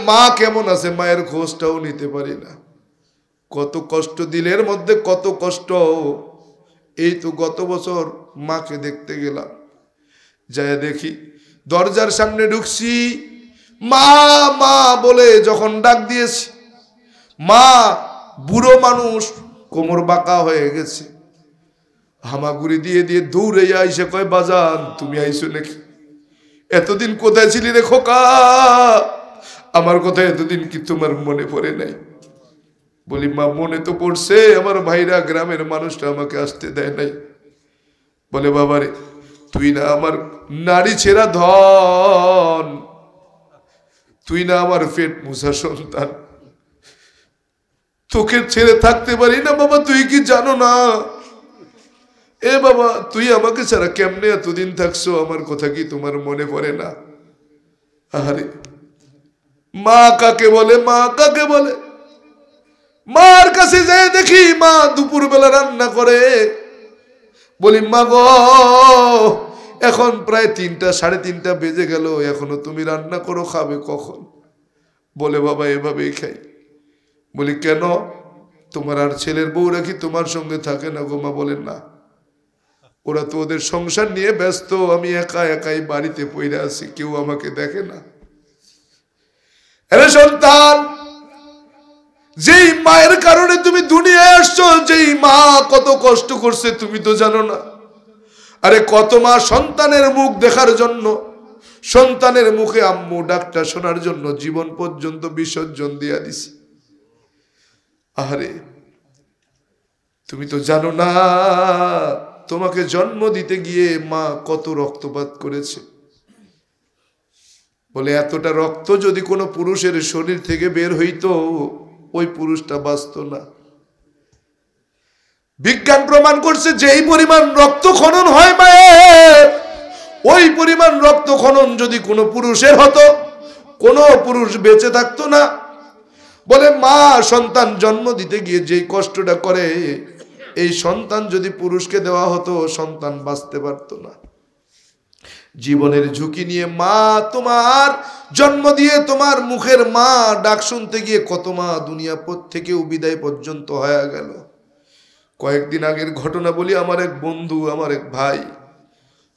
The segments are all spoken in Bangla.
মা কেমন আছে মায়ের খোঁজটাও নিতে পারি না। কত কষ্ট, দিলের মধ্যে কত কষ্ট। এই তো গত বছর মাকে দেখতে গেলাম, যায় দেখি দরজার সামনে ঢুকছি, মা মা বলে যখন ডাক দিয়েছি, মা বুড়ো মানুষ, কোমর বাঁকা হয়ে গেছে, হামাগুড়ি দিয়ে দিয়ে দৌড়ে আইসে কয়, বাজান তুমি আইসো নাকি? এতদিন কোথায় ছিলি রে খোকা? আমার কথা এতদিন কি তোমার মনে পড়ে নাই? বলি, মা মনে তো পড়ছে, আমার ভাইরা গ্রামের মানুষটা আমাকে আসতে দেয় নাই। বলে, বাবারে তুই না আমার নারী ছেঁড়া ধন, তুই না আমার পেট মুছা সন্তান, তোকে ছেড়ে থাকতে পারি না বাবা, তুই কি জানো না? এ বাবা, তুই আমাকে ছাড়া কেমনে এতদিন থাকছো, আমার কথা কি তোমার মনে পড়ে না? আরে মা কাকে বলে, মা কাকে বলে? মার কাছে যায় দেখি মা দুপুর বেলা রান্না করে। বলি, মা গো এখন প্রায় 3টা 3:30 বেজে গেল, এখনো তুমি রান্না করো, খাবে কখন? বলে, বাবা এভাবেই খাই। বলি, কেন? তোমার আর ছেলের বউরা কি তোমার সঙ্গে থাকে না গো? মা বলেন, না, ওরা তো ওদের সংসার নিয়ে ব্যস্ত, আমি একা একাই বাড়িতে পইরা আছি, কেউ আমাকে দেখে না। আরে সন্তান, যেই মায়ের কারণে তুমি দুনিয়ায় আসছো, যেই মা কত কষ্ট করছে তুমি তো জানো না। আরে কত মা সন্তানের মুখ দেখার জন্য, সন্তানের মুখে আম্মু ডাকটা শোনার জন্য জীবন পর্যন্ত বিসর্জন দিয়া দিছে। আরে তুমি তো জানো না, তোমাকে জন্ম দিতে গিয়ে মা কত রক্তপাত করেছে। বলে, এতটা রক্ত যদি কোনো পুরুষের শরীর থেকে বের হইতো, ওই পুরুষটা বাঁচত না। বিজ্ঞান প্রমাণ করছে, যেই পরিমাণ রক্ত খনন হয় মায়ের, ওই পরিমাণ রক্ত খনন যদি কোনো পুরুষের হতো, কোনো পুরুষ বেঁচে থাকতো না। বলে, মা সন্তান জন্ম দিতে গিয়ে যেই কষ্টটা করে, এই সন্তান যদি পুরুষকে দেওয়া হতো, সন্তান বাঁচতে পারতো না। জীবনের ঝুঁকি নিয়ে মা তোমার জন্ম দিয়ে, তোমার মুখের মা ডাক শুনতে গিয়ে কত মা দুনিয়া থেকেও বিদায় পর্যন্ত হয়ে গেল। কয়েকদিন আগের ঘটনা বলি, আমার এক বন্ধু, আমার এক ভাই,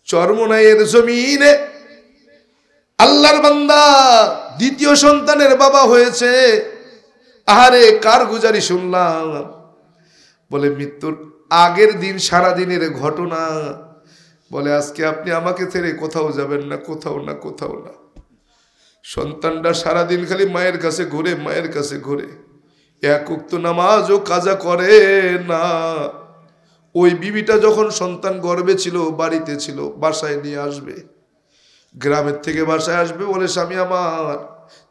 চরমনাইয়ের জমিনে আল্লাহর বান্দা দ্বিতীয় সন্তানের বাবা হয়েছে। আহারে কার গুজারি শুনলাম। বলে, মৃত্যুর আগের দিন সারাদিনের ঘটনা। বলে, আজকে আপনি আমাকে ছেড়ে কোথাও যাবেন না, কোথাও না, কোথাও না। সন্তানটা সারাদিন খালি মায়ের কাছে ঘুরে, মায়ের কাছে ঘুরে, এক ওয়াক্ত নামাজও কাজা করে না। ওই বিবিটা যখন সন্তান গর্ভে ছিল, বাড়িতে ছিল, বাসায় নিয়ে আসবে, গ্রামের থেকে বাসায় আসবে, বলে, স্বামী আমার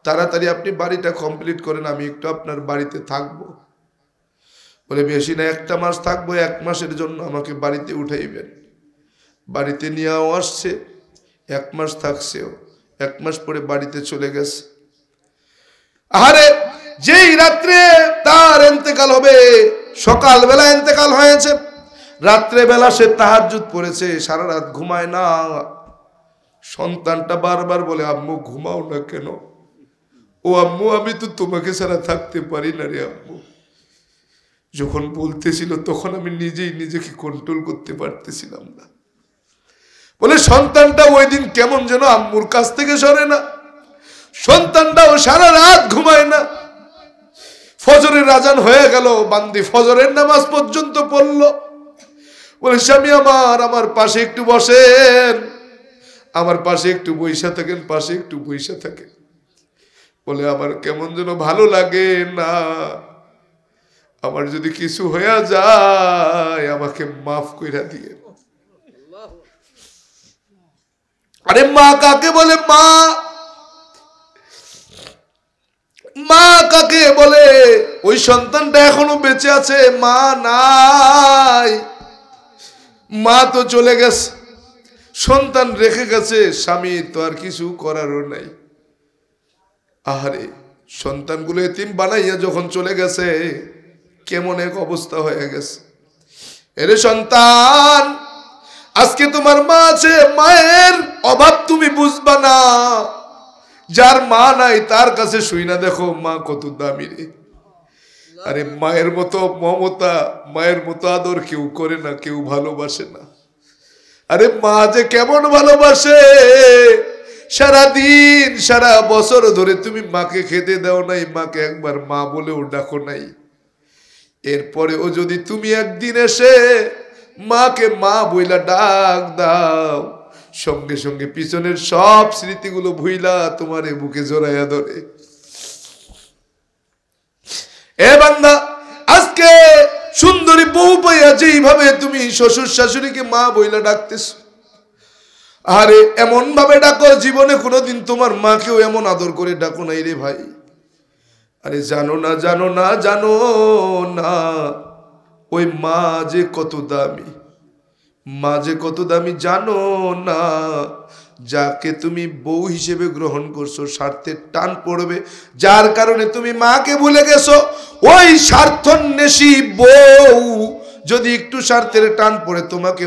তাড়াতাড়ি আপনি বাড়িটা কমপ্লিট করেন, আমি একটু আপনার বাড়িতে থাকবো। বলে, বেশি না, 1 মাস থাকবো, 1 মাসের জন্য আমাকে বাড়িতে উঠাইবেন। বাড়িতে নিয়েও আসছে, 1 মাস থাকছেও, 1 মাস পরে বাড়িতে চলে গেছে। আরে যেই রাত্রে তার ইন্তেকাল হবে, সকালবেলা ইন্তেকাল হয়েছে, রাত্রে বেলা সে তাহাজ্জুদ পড়েছে, সারা রাত ঘুমায় না। সন্তানটা বারবার বলে, আম্মু ঘুমাও না কেন? ও আম্মু, আমি তো তোমাকে ছাড়া থাকতে পারি না রে আম্মু। যখন বলতেছিল তখন আমি নিজেই নিজেকে কন্ট্রোল করতে পারতেছিলাম না। বলে, সন্তানটা ওই দিন কেমন যেন আম্মুর কাছ থেকে সরে না। সন্তানটাও সারা রাত ঘুমায় না। ফজরের আজান হয়ে গেল, বান্দি ফজরের নামাজ পর্যন্ত পড়ল। বলে, স্বামী আমার পাশে একটু বসেন, আমার পাশে একটু বইসা থাকেন, পাশে একটু বইসা থাকেন। বলে, আমার কেমন যেন ভালো লাগে না, আমার যদি কিছু হয়ে যায় আমাকে মাফ কইরা দিয়ে। আরে মা কাকে বলে? মা মা কাকে বলে? ওই সন্তানটা এখনো বেঁচে আছে, মা নাই, মা তো চলে গেছে, সন্তান রেখে গেছে, স্বামী তো আর কিছু করারও নাই। আহারে সন্তানগুলো এতিম বানাইয়া যখন চলে গেছে, কেমন এক অবস্থা হয়ে গেছে। এরে সন্তান, আজকে তোমার মা আছে, মায়ের অভাব তুমি বুঝবা না, যার মা নাই তার কাছে শুই না দেখো মা কত দামি রে। আরে মায়ের মতো মমতা, মায়ের মতো আদর কেউ করে না, কেউ ভালোবাসে না। আরে মা যে কেমন ভালোবাসে, সারাদিন সারা বছর ধরে তুমি মাকে খেতে দাও নাই, মাকে একবার মা বলেও ডাকো নাই। এরপরেও যদি তুমি একদিন এসে মাকে মা বইলা ডাক দাও, সঙ্গে সঙ্গে পিছনের সব স্মৃতিগুলো ভুইলা তোমারে বুকে জড়াইয়া ধরে। এ বান্দা, আজকে সুন্দরী বউ পাইয়া যেইভাবে তুমি শ্বশুর শাশুড়িকে মা বইলা ডাকতেছ, আরে এমন ভাবে ডাকো জীবনে কোনোদিন তোমার মাকেও এমন আদর করে ডাকো নাই রে ভাই। আরে জানো না, জানো না, জানো না ওই মা যে কত দামি, মা যে কত দামি জানো না। যাকে তুমি বউ হিসেবে গ্রহণ করছো, স্বার্থের টান পড়বে, যার কারণে তুমি মাকে ভুলে গেছো, ওই স্বার্থন্বেষী বউ যদি একটু স্বার্থের টান পড়ে তোমাকে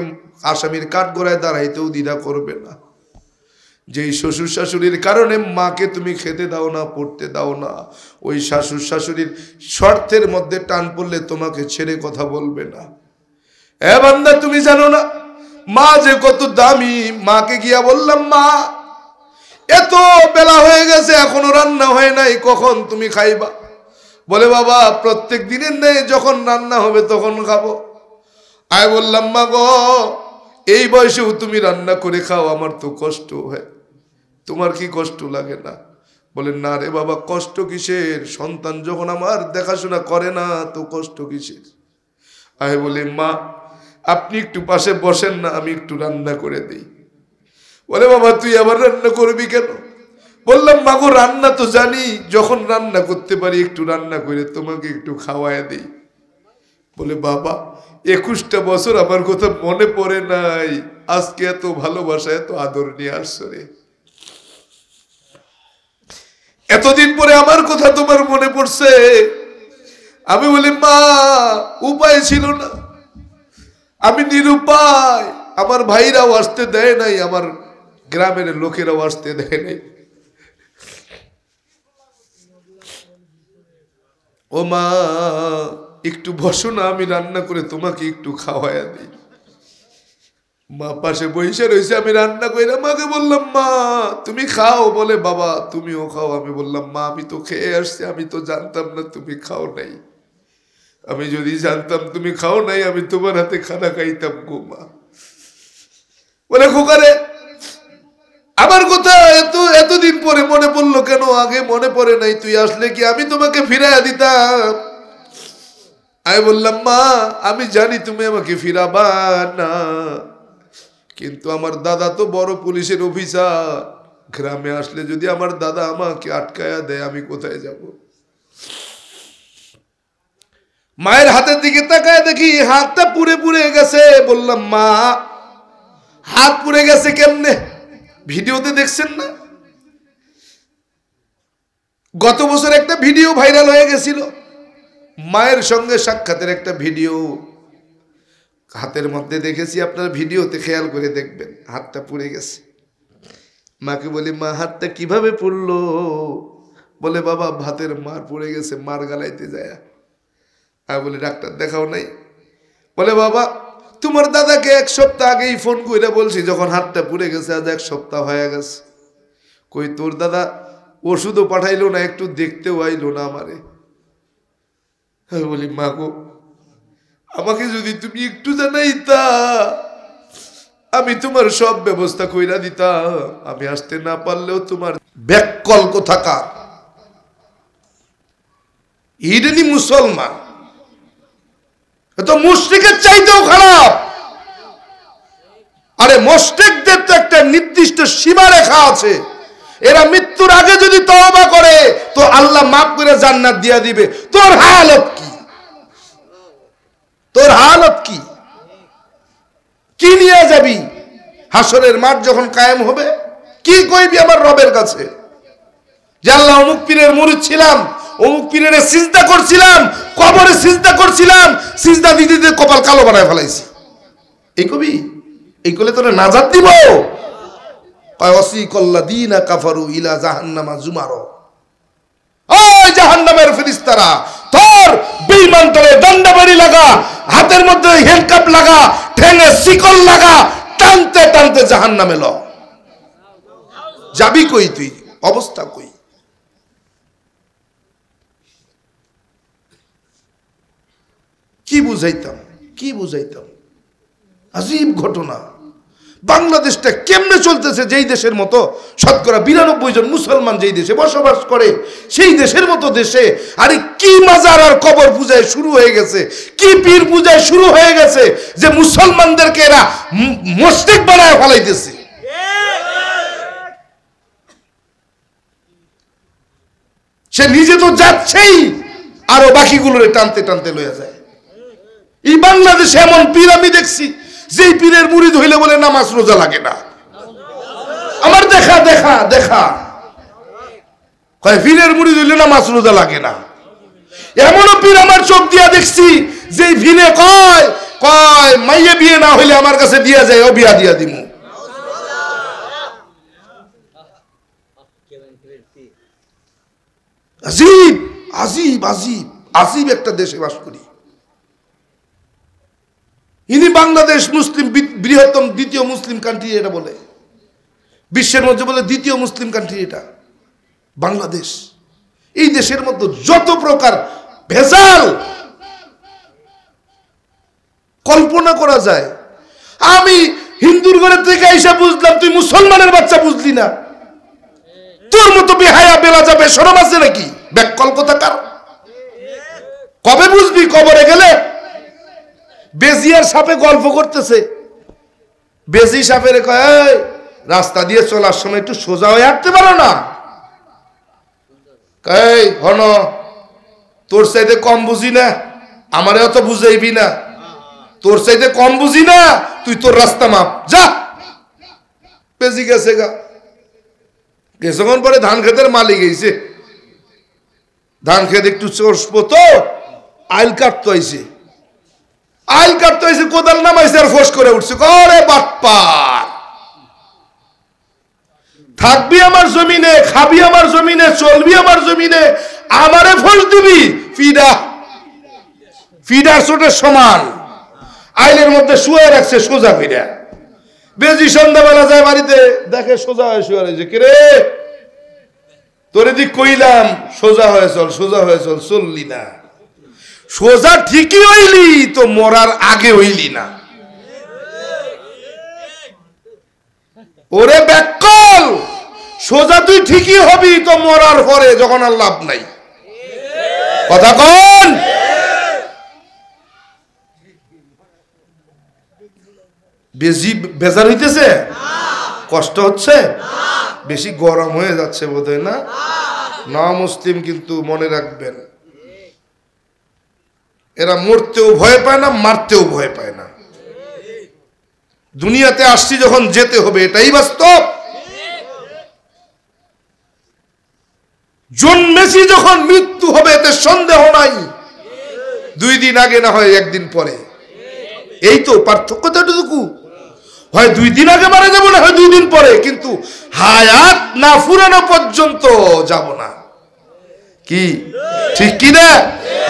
আসামির কাঠগড়ায় দাঁড়াইতেও দ্বিধা করবে না। যেই শ্বশুর শাশুড়ির কারণে মাকে তুমি খেতে দাও না, পড়তে দাও না, ওই শ্বশুর শাশুড়ির স্বার্থের মধ্যে টান পড়লে তোমাকে ছেড়ে কথা বলবে না। এ বান্দা, তুমি জানো না মা যে কত দামি। মাকে গিয়া বললাম, মা এত বেলা হয়ে গেছে এখনো রান্না হয় নাই, কখন তুমি খাইবা? বলে, বাবা প্রত্যেক দিনের নেই, যখন রান্না হবে তখন খাবো। আমি বললাম, মা গো এই বয়সেও তুমি রান্না করে খাও, আমার তো কষ্ট হয়, তোমার কি কষ্ট লাগে না? বলে, না রে বাবা, কষ্ট কিসের, সন্তান যখন আমার দেখাশোনা করে না তো কষ্ট কিসের? আমি বলি, মা আপনি একটু পাশে বসেন না, আমি একটু রান্না করে দিই। বলে, বাবা তুই আবার রান্না করবি কেন? বললাম, মা গো রান্না তো জানি, যখন রান্না করতে পারি একটু রান্না করে তোমাকে একটু খাওয়ায় দিই। বলে, বাবা 21টা বছর আমার কথা মনে পড়ে নাই, আজকে এত ভালোবাসা এত আদর নিয়ে আসছো রে, এতদিন পরে আমার কথা তোমার মনে পড়ছে। আমি বলি, মা উপায় ছিল না, আমি নিরুপায়, আমার ভাইরাও আসতে দেয় নাই, আমার গ্রামের লোকেরাও আসতে দেয় নাই। ও মা একটু বসো না, আমি রান্না করে তোমাকে একটু খাওয়াইয়া দিই। মা পাশে বসে রয়েছে, আমি রান্না কইরা মাকে বললাম, মা তুমি খাও। বলে, বাবা তুমিও খাও। আমি বললাম, মা আমি তো খেয়ে আসছি, আমি তো জানতাম না তুমি খাও নাই, আমি যদি জানতাম তুমি খাও নাই আমি তোমার হাতে খানা খাইতাম গো মা। বলে, খোকারে আমার কথা এতদিন পরে মনে পড়লো কেন? আগে মনে পড়ে নাই, তুই আসলে কি আমি তোমাকে ফিরাইয়া দিতাম? আমি বললাম, মা আমি জানি তুমি আমাকে ফিরাবা না, কিন্তু আমার দাদা তো বড় পুলিশের অফিসার, গ্রামে আসলে যদি আমার দাদা আমাকে আটকায়া দেয় আমি কোথায় যাব? মায়ের হাতের দিকে তাকায় দেখি হাতটা পুড়ে পুড়ে গেছে। বললাম, মা হাত পুড়ে গেছে কেমনে? ভিডিওতে দেখছেন না, গত বছর একটা ভিডিও ভাইরাল হয়ে গেছিল, মায়ের সঙ্গে সাক্ষাতের একটা ভিডিও হাতের মধ্যে দেখেছি, আপনারা ভিডিওতে খেয়াল করে দেখবেন, হাতটা পুড়ে গেছে। মাকে বলি, মা হাতটা কিভাবে পুড়লো? বলে, বাবা ভাতের মার পুড়ে গেছে, মার গালাইতে যায়। আমি বলি, ডাক্তার দেখাও নাই? বলে, বাবা তোমার দাদাকে 1 সপ্তাহ আগেই ফোন করে বলছি, যখন হাতটা পুড়ে গেছে, আজ 1 সপ্তাহ হয়ে গেছে। কই তোর দাদা ওষুধও পাঠাইলো না, একটু দেখতেও আইলো না আমারে। আমি বলি, মা গো আমাকে যদি তুমি একটু জানাইতা, আমি তোমার সব ব্যবস্থা কইরা দিতাম, আমি আসতে না পারলেও তোমার ব্যাককল কোথাকার, ইডেনি মুসলমান, তো মুশরিকের চাইতেও খারাপ। আরে মুশরিকদের তো একটা নির্দিষ্ট সীমারেখা আছে, এরা মৃত্যুর আগে যদি তওবা করে তো আল্লাহ মাফ করে জান্নাত দিয়া দিবে। তোর হালত কি? তোর হালত কি? কি নিয়ে যাবি হাসরের মাঠ যখন কায়েম হবে? কি কইবি আমার রবের কাছে যে আল্লাহ অমুক পীরের মুরিদ ছিলাম, অমুক পীরের সিজদা করছিলাম, কবরে সিজদা করছিলাম, সিজদা দিতে দিতে কপাল কালো বানায় ফেলাইছি? এই কবি? এই কলে তোরা নাজাত দিব? ওয়াসিকাল্লাযীনা কাফারু ইলা জাহান্নামা যুমারা, ওই জাহান্নামের ফেরেশতারা তোর বেঈমান তোরে দণ্ডবাড়ি লাগা, হাতের মধ্যে হ্যান্ডকাপ লাগা, ঠ্যাঙে শিকল লাগা, টানতে টানতে জাহান্নামে ল। যাবি কই তুই? অবস্থা কই? কি বুঝাইতাম? আজীব ঘটনা। বাংলাদেশটা কেমনে চলতেছে, যেই দেশের মতো শতকরা 92 জন মুসলমান যেই দেশে বসবাস করে, সেই দেশের মতো দেশে আরে কি মাজার আর কবর পূজায় শুরু হয়ে গেছে, কি পীর পূজায় শুরু হয়ে গেছে, যে মুসলমানদেরকে এরা মুশরিক বানায় ফেলাইতেছে। সে নিজে তো যাচ্ছেই, আরো বাকিগুলোরে টানতে টানতে লয়ে যায়। এই বাংলাদেশে এমন পীর আমি দেখছি, যেই পীরের মুরিদ হইলে বলে নামাজ রোজা লাগে না। আমার দেখা দেখা দেখা কয় পীরের মুরিদ হইলে নামাজ রোজা লাগে না। এমনও পীর আমার চোখ দিয়া দেখছি, যেই ভিনে কয় কয় মাইয়ে বিয়ে না হইলে আমার কাছে দিয়া যায়, ও বিয়া দিয়া দিমু। আজীব আজীব আজীব আজীব একটা দেশে বাস করি। ইনি বাংলাদেশ মুসলিম বৃহত্তম দ্বিতীয় মুসলিম কান্ট্রি এটা বলে, বিশ্বের মধ্যে বলে দ্বিতীয় মুসলিম কান্ট্রি এটা বাংলাদেশ। এই দেশের মধ্যে যত প্রকার ভেজাল কল্পনা করা যায়। আমি হিন্দুর ঘরে থেকে এসে বুঝলাম, তুই মুসলমানের বাচ্চা বুঝলি না? তোর মতো বেহায়া বেলা যাবে শরম আছে নাকি? ব্যাককল কোথাকার। কবে বুঝবি? কবরে গেলে। বেজিয়ার সাপে গল্প করতেছে, বেজি সাপের কয় রাস্তা দিয়ে চলার সময় একটু সোজা হয়ে হাঁটতে পারো না? কয় হন তোর চাইতে কম বুঝি না, আমারে অত বুঝাইবি না। তোর চাইতে কম বুঝি না, তুই তোর রাস্তা মাপ যা। বেজি গেছে গা। কিছুক্ষণ পরে ধান খেতের মালিক গেছে, ধান খেতে একটু চষবো তো আইল কাটতে আইছে, আইল কাটতে হয়েছে, কোদাল নামাইছে আর ফোস করে উঠছে। করে বাটপার, থাকবি আমার জমিনে, খাবি আমার জমিনে, চলবি আমার জমিনে, আমারে ফোস দিবি? ফিডা ফিডার চোটের সমান। আইলের মধ্যে শুয়ে রাখছে সোজা ফিরা। বেজি সন্ধ্যাবেলা যায় বাড়িতে, দেখে সোজা হয়ে শুয়ে রয়েছে। কিরে তোরে দিক কইলাম সোজা হয়ে চল, সোজা হয়ে চল, চললি না। সোজা ঠিকই হইলি তো মরার আগে হইলি না। ওরে ব্যাককল, সোজা তুই ঠিকই হবি তো মরার পরে, যখন আর লাভ নাই। কথা কোন? বেশি বেজার হইতেছে? কষ্ট হচ্ছে? বেশি গরম হয়ে যাচ্ছে বোধহয় না? না মুসলিম কিন্তু মনে রাখবেন, এরা মরতেও ভয় পায় না, মারতেও ভয় পায় না। দুনিয়াতে আসছি যখন যেতে হবে, এটাই বাস্তব। জন্মেছি যখন মৃত্যু হবে, এতে সন্দেহ নাই। 2 দিন আগে না হয় 1 দিন পরে, এই তো পার্থক্যটা এতটুকু। হয় 2 দিন আগে মারা যাবো, না হয় 2 দিন পরে, কিন্তু হায়াত না ফুরানো পর্যন্ত যাব না। কি ঠিক কি না?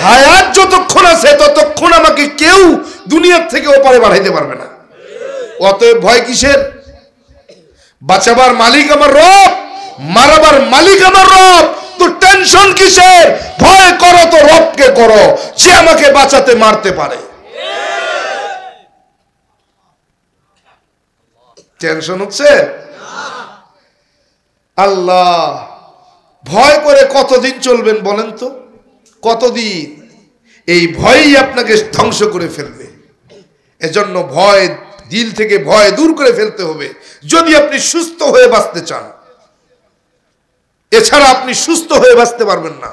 হায়াত যতক্ষণ আছে ততক্ষণ আমাকে কেউ দুনিয়ার থেকে ওপারে বাড়াইতে পারবে না। অতএব ভয় কিসের? বাঁচাবার মালিক আমার রব, মারাবার মালিক আমার রব। তো টেনশন কিসের? ভয় করো তো রবকে করো, যে আমাকে বাঁচাতে মারতে পারে। টেনশন হচ্ছে? আল্লাহ, ভয় করে কতদিন চলবেন বলেন তো? কতদিন? এই ভয়ই আপনাকে ধ্বংস করে ফেলবে। এজন্য ভয়, দিল থেকে ভয় দূর করে ফেলতে হবে যদি আপনি সুস্থ হয়ে বাঁচতে চান। এছাড়া আপনি সুস্থ হয়ে বাঁচতে পারবেন না।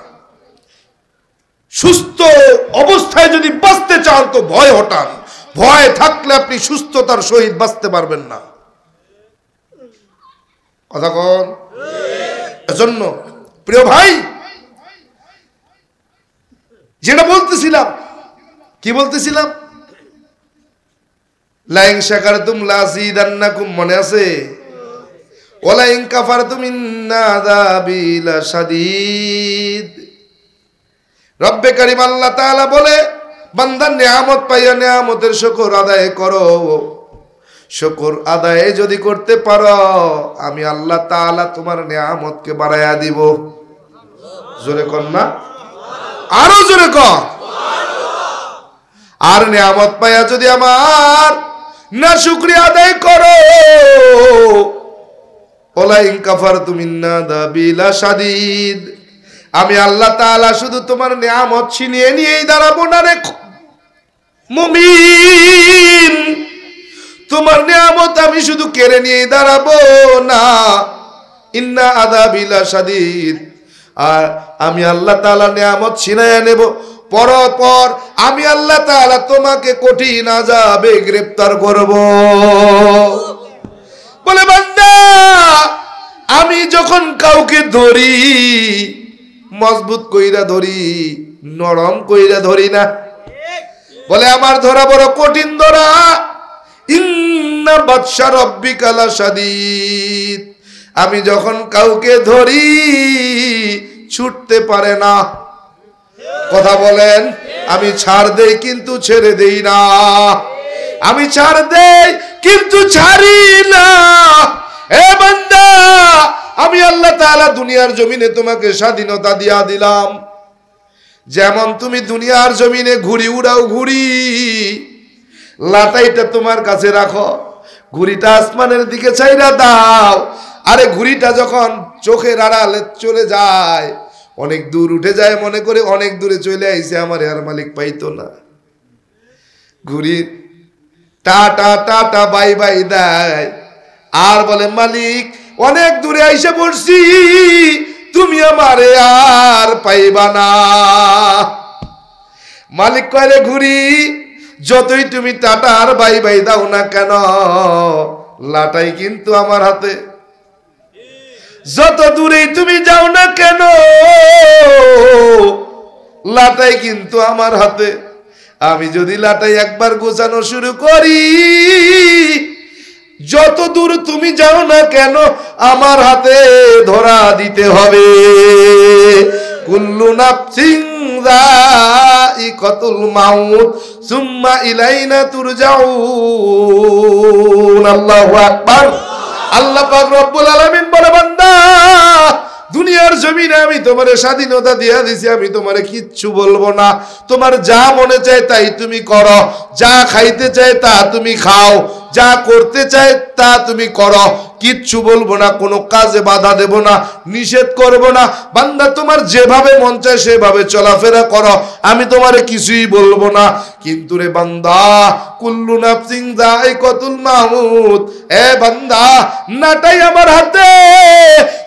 সুস্থ অবস্থায় যদি বাঁচতে চান তো ভয় হটান। ভয় থাকলে আপনি সুস্থতার সহিত বাঁচতে পারবেন না। কথা কন? এজন্য প্রিয় ভাই, যেটা বলতেছিলাম, কি বলতেছিলাম? লাইন শাকারতুম লাযিদান্নাকুম, মনে আছে? ওয়ালা ইন কাফারতুম ইন্না আযাবি লাশাদীদ। রব্বে কারীম আল্লাহ তাআলা বলে, বান্দা নিয়ামত পাইয়া নিয়ামতের শুকর আদায় করো। শুকর আদায় যদি করতে পারো, আমি আল্লাহ তাআলা তোমার নিয়ামতকে বাড়াইয়া দিব। জোরে কর না, আরো জোরে কর। আর নিয়ামত পাইয়া যদি আমার না শুকরিয়া আদায় করো, ওয়ালা ইন কাফারতুম ইন্না আযাবি লাশাদীদ। আমি আল্লাহ তাআলা শুধু তোমার নিয়ামত ছিনিয়ে নিয়েই দাঁড়াবো না রে মুমিন, তোমার নিয়ামত আমি শুধু কেড়ে নিয়েই দাঁড়াবো না। ইন্না আযাবি লাশাদীদ। আর আমি আল্লাহ তাআলা নিয়ামত ছিনাইয়া নেব, পরপর আমি আল্লাহ তাআলা তোমাকে কঠিন আযাবে গ্রেফতার করব। বলে বান্দা, আমি যখন কাউকে ধরি মজবুত কইরা ধরি, নরম কইরা ধরি না। বলে আমার ধরা বড় কঠিন ধরা। ইন্না বাতশা রাব্বিকা লাশাদীদ। আমি যখন কাউকে ধরি ছুটতে পারে না। কথা বলেন, আমি ছাড় দেই কিন্তু ছেড়ে দেই না। আমি ছাড় দেই কিন্তু ছাড়ি না। এ বান্দা, আমি আল্লাহ তাআলা দুনিয়ার জমিনে তোমাকে স্বাধীনতা দিয়া দিলাম। যেমন তুমি দুনিয়ার জমিনে ঘুড়ি উড়াও, ঘুড়ি লাটাইটা তোমার কাছে রাখো, ঘুড়িটা আসমানের দিকে চাইরা দাও। আরে ঘুড়িটা যখন চোখের আড়ালে চলে যায়, অনেক দূর উঠে যায়, মনে করে অনেক দূরে চলে আইছে, আমার আর মালিক পাইতো না। ঘুড়ি টাটা টাটা বাই বাই দেয়, আর বলে মালিক অনেক দূরে আইসা পড়ছি, তুমি আমারে আর পাইবা না। মালিক কয়, রে ঘুড়ি, যতই তুমি টাটা আর বাই বাই দাও না কেন, লাটাই কিন্তু আমার হাতে। যত দূরেই তুমি যাও না কেন, লাটাই কিন্তু আমার হাতে। আমি যদি লাটাই একবার গোছানো শুরু করি, যত দূর তুমি যাও না কেন আমার হাতে ধরা দিতে হবে। কুল্লু নাফসিন যায়িকাতুল মাউত সুম্মা ইলাইনা তুরজাউন। আল্লাহু আকবার। আল্লাহ পাক রব্বুল আলামিন বলে, বান্দা দুনিয়ার জমিনে আমি তোমারে স্বাধীনতা দিয়া দিছি, আমি তোমারে কিচ্ছু বলবো না। তোমার যা মনে চায় তাই তুমি করো, যা খাইতে চায় তা তুমি খাও, যা করতে চায় তা তুমি করো, কিচ্ছু বলবো না, কোনো কাজে বাধা দেব না, নিষেধ করব না। বান্দা তোমার যেভাবে মন চায় সেভাবে চলাফেরা করো, আমি তোমারে কিছুই বলবো না। কিন্তু রে বান্দা, কুল্লু নাফসিন যায়িকাতুল মাউত, এ বান্দা নাটাই আমার হাতে।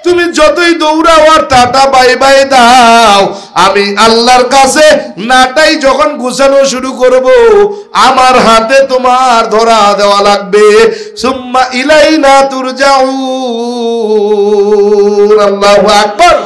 তুমি যতই দৌড়াও আর টাটা বাই বাই দাও, আমি আল্লাহর কাছে নাটাই যখন গুছানো শুরু করব, আমার হাতে তোমার ধরা দেওয়া লাগবে। সুম্মা ইলাইনা তুরজাউন। আল্লাহু আকবার।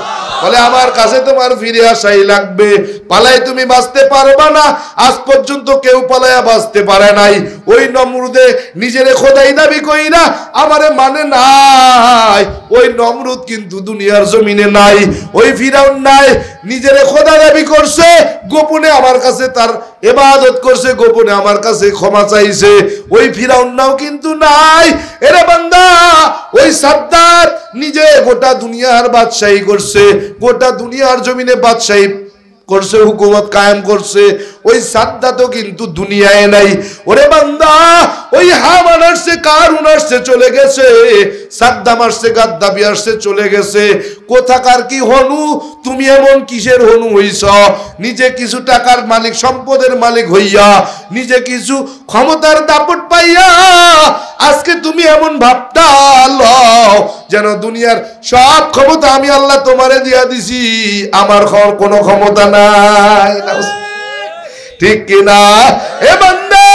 বলে আমার কাছে তোমার ফিরে আসাই লাগবে, পালাই তুমি বাঁচতে পারবা না। আজ পর্যন্ত কেউ পালায়া বাঁচতে পারে নাই। ওই নমরুদে নিজেরে খোদাই দাবি কইরা আমারে মানে নাই, ওই নমরুদ কিন্তু দুনিয়ার জমিনে নাই। ওই ফিরাউন নাই, নিজেরে খোদা দাবি করছে, গোপনে আমার কাছে তার ইবাদত করছে, গোপনে আমার কাছে ক্ষমা চাইছে। ওই ফিরাউন নাও কিন্তু নাই। এরে বান্দা, ওই সাদ্দাত নিজে গোটা দুনিয়ার বাদশাহী করছে, গোটা দুনিয়ার জমিনে বাদশাহী করছে, হুকুমত কায়েম করছে। ওই সাদ্দাতও কিন্তু দুনিয়ায় নাই। ওরে বান্দা, ওই হামান আসছে, কারুন আসছে, চলে গেছে। সাদ্দাম আসছে, গাদ্দাফি আসছে, চলে গেছে। কোথাকার কি হনু? তুমি এমন কিসের হনু হইছ? নিজে কিছু টাকার মালিক, সম্পদের মালিক হইয়া, নিজে কিছু ক্ষমতার দাপট পাইয়া আজকে তুমি এমন ভাবটা লও যেন দুনিয়ার সব ক্ষমতা আমি আল্লাহ তোমারে দিয়া দিছি, আমার কোনো ক্ষমতা নাই। ঠিক কিনা? এ বান্দা,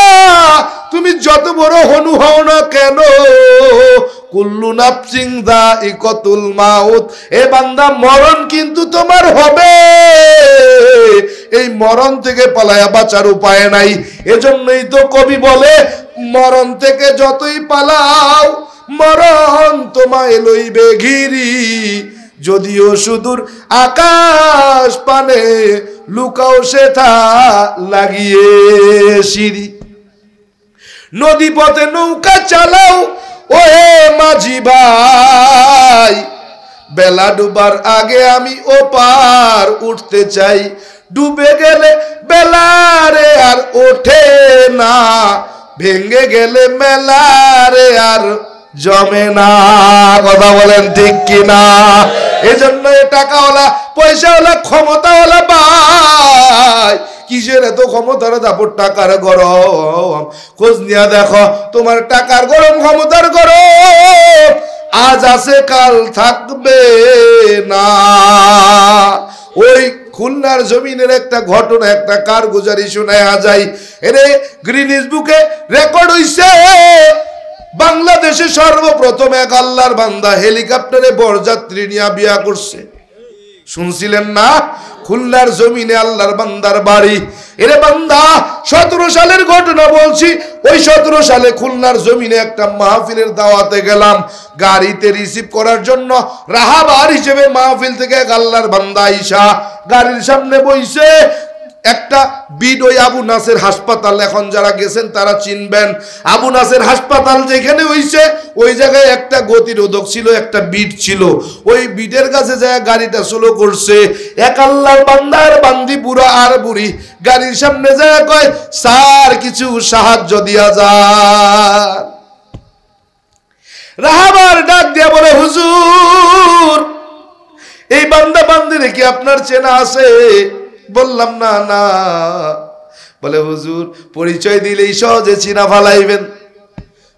তুমি যত বড় হনু হও না কেন, কুল্লু নাফসিন যায়িকাতুল মাউত, এ বান্দা মরণ কিন্তু তোমার হবে। এই মরণ থেকে পালায়া বাঁচার উপায় নাই। এজন্যই তো কবি বলে, মরণ থেকে যতই পালাও মরণ তোমায় লইবে ঘিরি, যদিও সুদূর আকাশ পানে লুকাও সেথা লাগিয়ে সিঁড়ি। নদী পথে নৌকা চালাও ওহে মাঝি ভাই, বেলা ডুবার আগে আমি ওপার উঠতে চাই। ডুবে গেলে বেলারে আর ওঠে না, ভেঙে গেলে মেলারে আর জমে না। কথা বলেন ঠিক কিনা? এজন্য টাকাওয়ালা পয়সাওয়ালা ক্ষমতাওয়ালা ভাই, কিসের এত ক্ষমতার দাপট? টাকার গরম। খোঁজ নিয়ে দেখো তোমার টাকার গরম, ক্ষমতার গরম আজ আছে কাল থাকবে না। ওই খুলনার জমিনের একটা ঘটনা, একটা কারগুজারি শোনা যায়। এরে গ্রিনিস বুকে রেকর্ড হইছে, বাংলাদেশে সর্বপ্রথম এক আল্লাহর বান্দা হেলিকপ্টারে বরযাত্রী নিয়ে বিয়া করছে। শুনছিলেন না? খুলনার জমিনে আল্লাহর বান্দার বাড়ি। এরে বান্দা 17 সালের ঘটনা বলছি। ওই 17 সালে খুলনার জমিনে একটা মাহফিলের দাওয়াতে গেলাম। গাড়িতে রিসিভ করার জন্য রাহাবার হিসেবে মাহফিল থেকে এক আল্লাহর বান্দা আইসা গাড়ির সামনে বইছে। একটা বিড, ওই আবু নাসের হাসপাতাল, এখন যারা গেছেন তারা চিনবেন। আবু নাসের হাসপাতাল যেখানে হইছে ওই জায়গায় একটা গতিরোধক ছিল, একটা বিড ছিল। ওই বিডের কাছে যায় গাড়িটা স্লো করছে। এক আল্লাহর বান্দার বান্দি বুড়া আর বুড়ি গাড়ির সামনে যায় কয়, স্যার কিছু সাহায্য দিয়া যান। রাহাবার ডাক দিয়া বলে, হুজুর এই বান্দা বান্দিরে কি আপনার চেনা আছে? বললাম না না। বলে হুজুর পরিচয় দিলেই সহজে চিনা ফালাইবেন।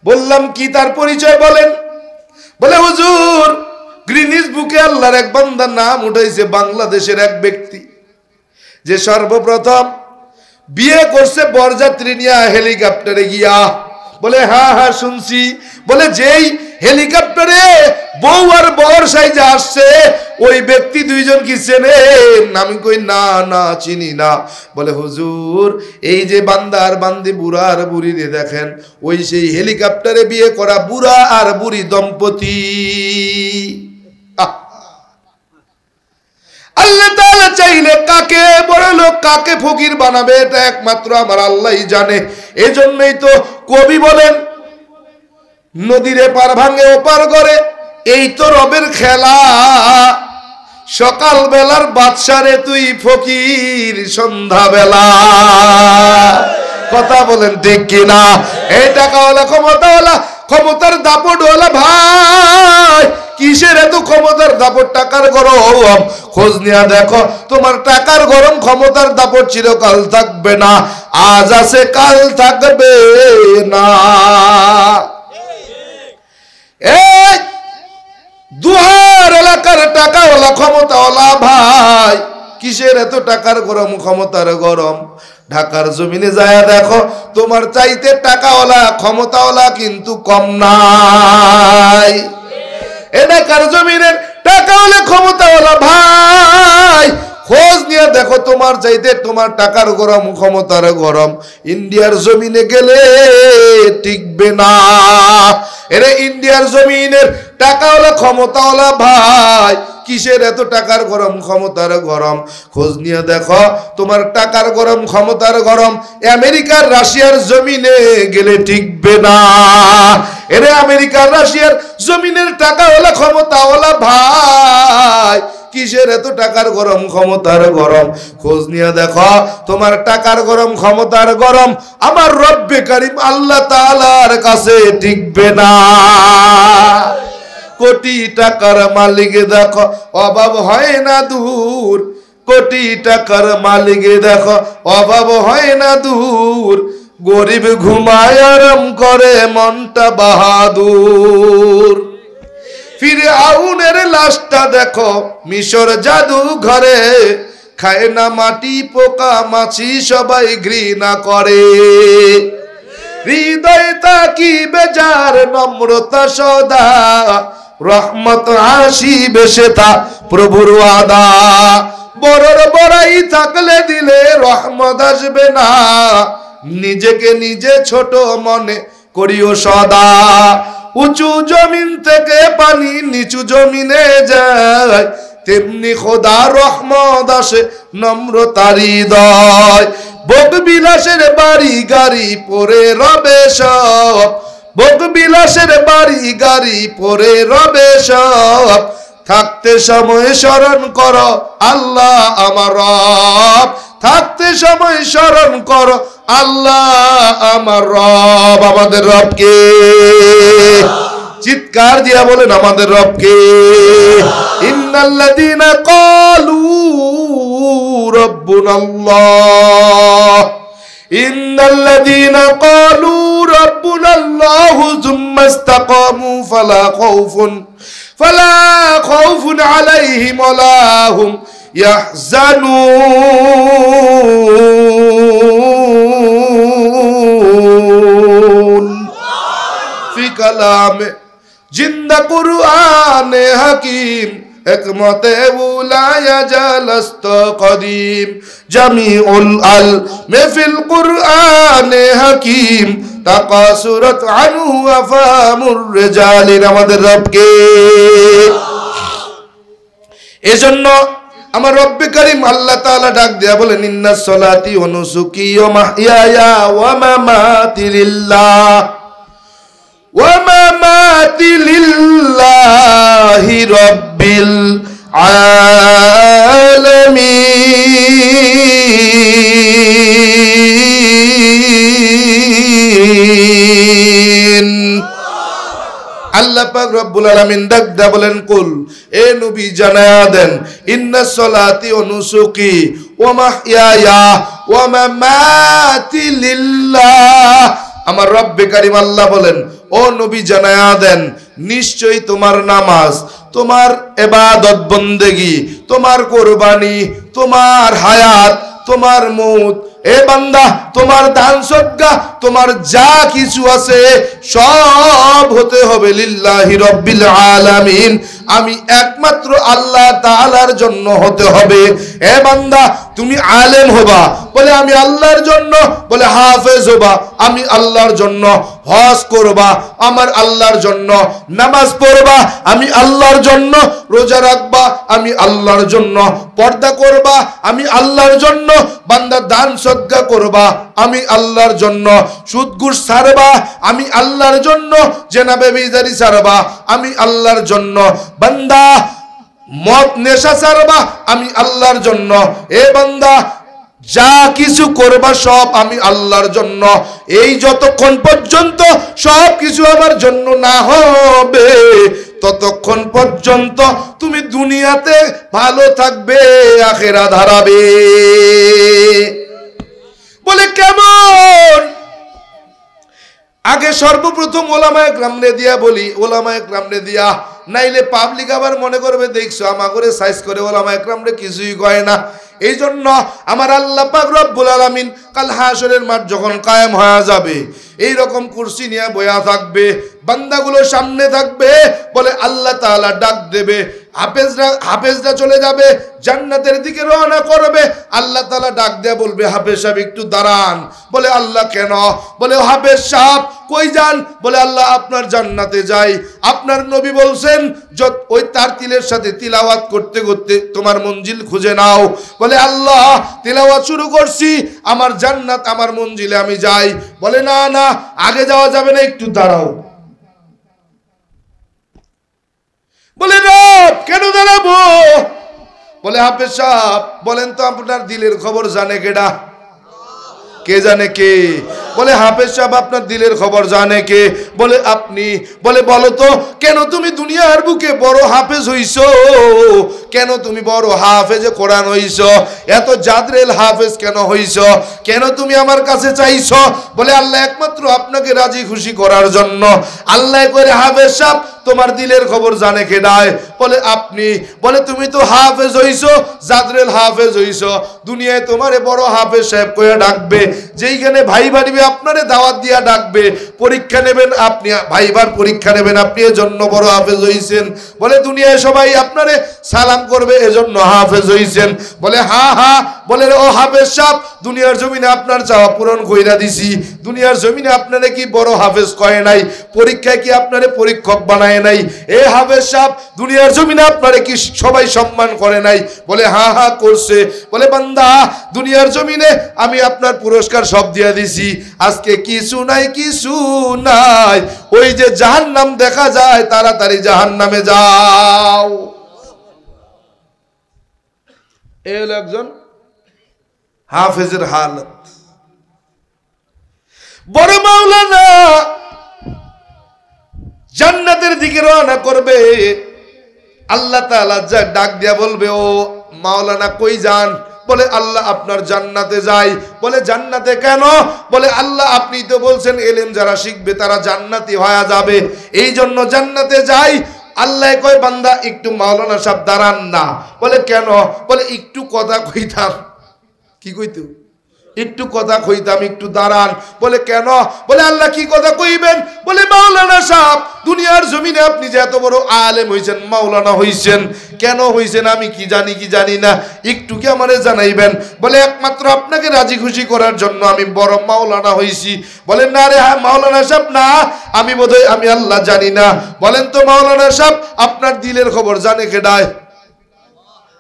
বললাম কি তার পরিচয় বলেন? বলে হুজুর গ্রিনিস বুকে আল্লাহর এক বান্দার নাম উঠাইছে, বাংলাদেশের এক ব্যক্তি যে সর্বপ্রথম বিয়ে করছে বরযাত্রী নিয়ে হেলিকপ্টারে গিয়া। বলে হ্যাঁ হ্যাঁ শুনছি। বলে যেই হেলিকপ্টারে বউ আর বর সাইজে আসছে ওই ব্যক্তি দুইজন কি চেনেন? আমি কই না না চিনি না। বলে হুজুর এই যে বান্দা আর বান্দি বুড়া আর বুড়ি রে দেখেন, ওই সেই হেলিকপ্টারে বিয়ে করা বুড়া আর বুড়ি দম্পতি। আল্লাহ তাআলা চাইলে কাকে বড় লোক কাকে ফকির বানাবে এটা একমাত্র আমার আল্লাহই জানে। এজন্যই তো কবি বলেন, নদীরে পার ভাঙে ওপার করে, এই তো রবের খেলা। সকাল বেলার বাদশারে তুই ফকির সন্ধ্যা বেলা। কথা বলেন ঠিক কিনা? এই টাকাওয়ালা ক্ষমতাওয়ালা ক্ষমতার দাপটওয়ালা ভাই, কিসের এত ক্ষমতার দাপট? টাকার গরম। খোঁজ নিয়ে দেখো তোমার টাকার গরম, ক্ষমতার দাপট চিরকাল থাকবে না। আজ আছে কাল থাকবে না। এই দুহার এলাকার টাকাওয়ালা ক্ষমতাওয়ালা ভাই, কিসের এত টাকার গরম ক্ষমতার গরম? ঢাকার জমিনে যায় দেখো তোমার চাইতে টাকাওয়ালা ক্ষমতাওয়ালা কিন্তু কম নাই। এলাকার জমিনের টাকাওয়ালা ক্ষমতাওয়ালা ভাই, খোঁজ নিয়ে দেখো তোমার চাইতে তোমার টাকার গরম ক্ষমতার গরম ইন্ডিয়ার জমিনে গেলে টিকবে না। এরে ইন্ডিয়ার জমিনের টাকাওয়ালা ক্ষমতাওয়ালা ভাই, কিসের এত টাকার গরম ক্ষমতার গরম? খোঁজ নিয়ে দেখো তোমার টাকার গরম ক্ষমতার গরম আমেরিকার রাশিয়ার জমিনে গেলে টিকবে না। এরে আমেরিকার রাশিয়ার জমিনের টাকাওয়ালা ক্ষমতাওয়ালা ভাই, কিসের এত টাকার গরম ক্ষমতার গরম? খোঁজ নিয়ে দেখো তোমার টাকার গরম ক্ষমতার গরম আমার রব্বে কারিম আল্লাহ তাআলার কাছে টিকবে না। কোটি টাকার মালিক দেখো অভাব হয় না দূর, কোটি টাকার মালিক দেখো অভাব হয় না দূর, গরিব ঘুমায় আরাম করে মনটা বাহাদুর। ফিরআউনের লাশটা দেখো মিশর জাদু ঘরে, খায় না মাটি পোকা মাছি সবাই ঘৃণা করে। হৃদয় তাকি বেজার নম্রতা সদা, রহমত আসিবে সেটা প্রভুর ওয়াদা। বড়র বড়াই থাকলে দিলে রহমত আসবে না, নিজেকে নিজে ছোট মনে করিও সদা। উঁচু জমিন থেকে পানি নিচু জমিনে যায়, তেমনি খোদার রহমত আসে নম্রতার হৃদয়। ভোগ বিলাসের বাড়ি গাড়ি পরে রবে সব, ভোগ বিলাসের বাড়ি গাড়ি পরে রবে সব, থাকতে সময় স্মরণ করো আল্লাহ আমার রব, থাকতে সময় স্মরণ করো আল্লাহ আমার রব। আমাদের রবকে চিৎকার দিয়া বলেন আমাদের রবকে। ইন্নাল্লাযীনা ক্বালু রাব্বুনাল্লাহ, ইন্নাল্লাযীনা ক্বালু রাব্বুনাল্লাহু সুম্মা ইসতাকামু ফালা খাউফুন আলাইহিম ওয়ালা হুম ইয়াহজানুন। ফি কালামে জিন্দা কুরআনে হাকিম, হিকমতে উলায়া জালাস্ত কদিম, জামিউল আলমে ফিল কুরআনে হাকিম, তাকাসুরাত আনহু আফামুর রিজালিন। আমাদের রবকে। এজন্য আমার রব্বে কারীম আল্লাহ তাআলা ডাক দেয়া বলেন, ইন্নাস সালাতি ওয়া নুসুকি ওয়া মাহইয়ায়া ওয়া মামাতি লিল্লাহ, ওয়া মামাতি লিল্লাহি রাব্বিল আলামিন। আল্লাহ পাক রব্বুল আলামিন ডাক দা বলেন, কুল এ নবী জানায়া দেন, ইন্নাস সালাতি ওয়া নুসুকি ওয়া মাহইয়ায়া ওয়া মামাতি লিল্লাহ। আমার রব্বে কারীম আল্লাহ বলেন, ও নবী জানায়া দেন, নিশ্চয়ই তোমার নামাজ, তোমার ইবাদত বন্দেগী, তোমার কুরবানি, তোমার হায়াত, তোমার মউত, এ বান্দা তোমার দান সদকা, তোমার যা কিছু আছে সব হতে হবে লিল্লাহি রাব্বিল আলামিন, আমি একমাত্র আল্লাহ তাআলার জন্য হতে হবে। এ বান্দা তুমি আলেম হবা, বলে আমি আল্লাহর জন্য, বলে হাফেজ হবা আমি আল্লাহর জন্য, হজ করবা আমার আল্লাহর জন্য, নামাজ পড়বা আমি আল্লাহর জন্য, রোজা রাখবা আমি আল্লাহর জন্য, পর্দা করবা আমি আল্লাহর জন্য, বান্দা দান সদকা করবা আমি আল্লাহর জন্য, সুদ ঘুষ ছাড়বা আমি আল্লাহর জন্য, জেনা বেবিচারি ছাড়বা আমি আল্লাহর জন্য, বান্দা মদ নেশা ছাড়বা আমি আল্লাহর জন্য। এ বান্দা যা কিছু করবা সব আমি আল্লাহর জন্য। এই যতক্ষণ পর্যন্ত সব কিছু আমার জন্য না হবে, ততক্ষণ পর্যন্ত তুমি দুনিয়াতে ভালো থাকবে, আখিরাত হারাবে। বলে কেমন? আগে সর্বপ্রথম ওলামায়ে কেরামরে দিয়া বলি, ওলামায়ে কেরামরে দিয়া, নাইলে পাবলিক আবার মনে করবে দেখছো আমাগরে সাইজ করে ওলামায়ে কেরামরে কিছুই কয় না। এই জন্য আমার আল্লাহ পাক রব্বুল আলামিন কাল হাসরের মাঠ যখন কায়েম হয়ে যাবে, এই রকম কুরসি নিয়ে বয়া থাকবে, বান্দাগুলো সামনে থাকবে, বলে আল্লাহ তাআলা ডাক দেবে, হাফেজরা চলে যাবে জান্নাতের দিকে রওনা করবে, আল্লাহ তাআলা ডাক দেয়া বলবে, হাফেজ সাহেব একটু দাঁড়ান। বলে আল্লাহ কেন? বলে হাফেজ সাহেব কই যান? বলে আল্লাহ আপনার জান্নাতে যাই, আপনার নবী বলছেন ওই তার তিলের সাথে তিলাওয়াত করতে করতে তোমার মঞ্জিল খুঁজে নাও। বলে আল্লাহ তিলাওয়াত শুরু করছি, আমার জান্নাত আমার মঞ্জিলে আমি যাই। বলে না না, আগে যাওয়া যাবে না, একটু দাঁড়াও। বলে রব কেন দাঁড়াবো? বলে হাফেজ সাহেব বলেন তো আপনার দিলের খবর জানে কেডা? কে জানে? কে? বলে হাফেজ সাহেব আপনার দিলের খবর জানে কে? বলে আপনি। বলে বলো তো কেন তুমি দুনিয়ার বুকে বড় হাফেজ হইছো? কেন তুমি বড় হাফেজে কোরআন হইছো? এত জাদরেল হাফেজ কেন হইছো? কেন তুমি আমার কাছে চাইছো? বলে আল্লাহ একমাত্র আপনাকে রাজি খুশি করার জন্য। আল্লাহ করে হাফেজ সাহেব তোমার দিলের খবর জানে কেডায়? বলে আপনি। বলে তুমি তো হাফেজ হইছো, জাদরেল হাফেজ হইছো, দুনিয়ায় তোমারে বড় হাফেজ সাহেব কইয়া ডাকবে, যেইখানে ভাইবা নিবে আপনারে দাওয়াত দিয়া ডাকবে, পরীক্ষা নেবেন আপনি, ভাইবার পরীক্ষা নেবেন আপনি, এজন্য বড় হাফেজ হইছেন। বলে দুনিয়ায় সবাই আপনারে সালাম করবে, এজন্য হাফেজ হইছেন। বলে হ্যাঁ হ্যাঁ বলে ও হাফেজ সাহেব দুনিয়ার জমিনে আপনার চাওয়া পূরণ কইরা দিছি দুনিয়ার জমিনে আপনারে কি বড় হাফেজ কয় নাই পরীক্ষায় কি আপনারে পরীক্ষক বানায় নাই এ হাফেজ সাহেব দুনিয়ার জমিনে আপনারে কি সবাই সম্মান করে নাই বলে হ্যাঁ হ্যাঁ করছে বলে বান্দা দুনিয়ার জমিনে আমি আপনার পুরস্কার সব দিয়া দিছি আজকে কিছু নাই ওই যে জাহান্নাম দেখা যায় তাড়াতাড়ি জাহান্নামে যাও এই হলো একজন হাফেজের হালত বড় মাওলানা জান্নাতের দিকে রওনা করবে আল্লাহ তাআলা যা ডাক দিয়া বলবে ও মাওলানা কই যান বলে আল্লাহ আপনার জান্নাতে যাই বলে জান্নাতে কেন বলে আল্লাহ আপনি তো বলছেন ইলম যারা শিখবে তারা জান্নাতি হয়ে যাবে এই জন্য জান্নাতে যাই আল্লাহ কয় বান্দা একটু মাওলানা সাহেব দাঁড়ান না বলে কেন বলে একটু কথা কইতাম কি কইতো একটু কথা কইতাম একটু দাঁড়ান বলে কেন বলে আল্লাহ কি কথা কইবেন বলে মাওলানা সাহেব দুনিয়ার জমিনে আপনি যে এত বড় আলেম হইছেন মাওলানা হইছেন কেন হইছেন আমি কি জানি না একটু কি আমারে জানাইবেন বলে একমাত্র আপনাকে রাজি খুশি করার জন্য আমি বড় মাওলানা হইছি বলেন না রে মাওলানা সাহেব না আমি বোধহয় আমি আল্লাহ জানি না বলেন তো মাওলানা সাহেব আপনার দিলের খবর জানে কেডায়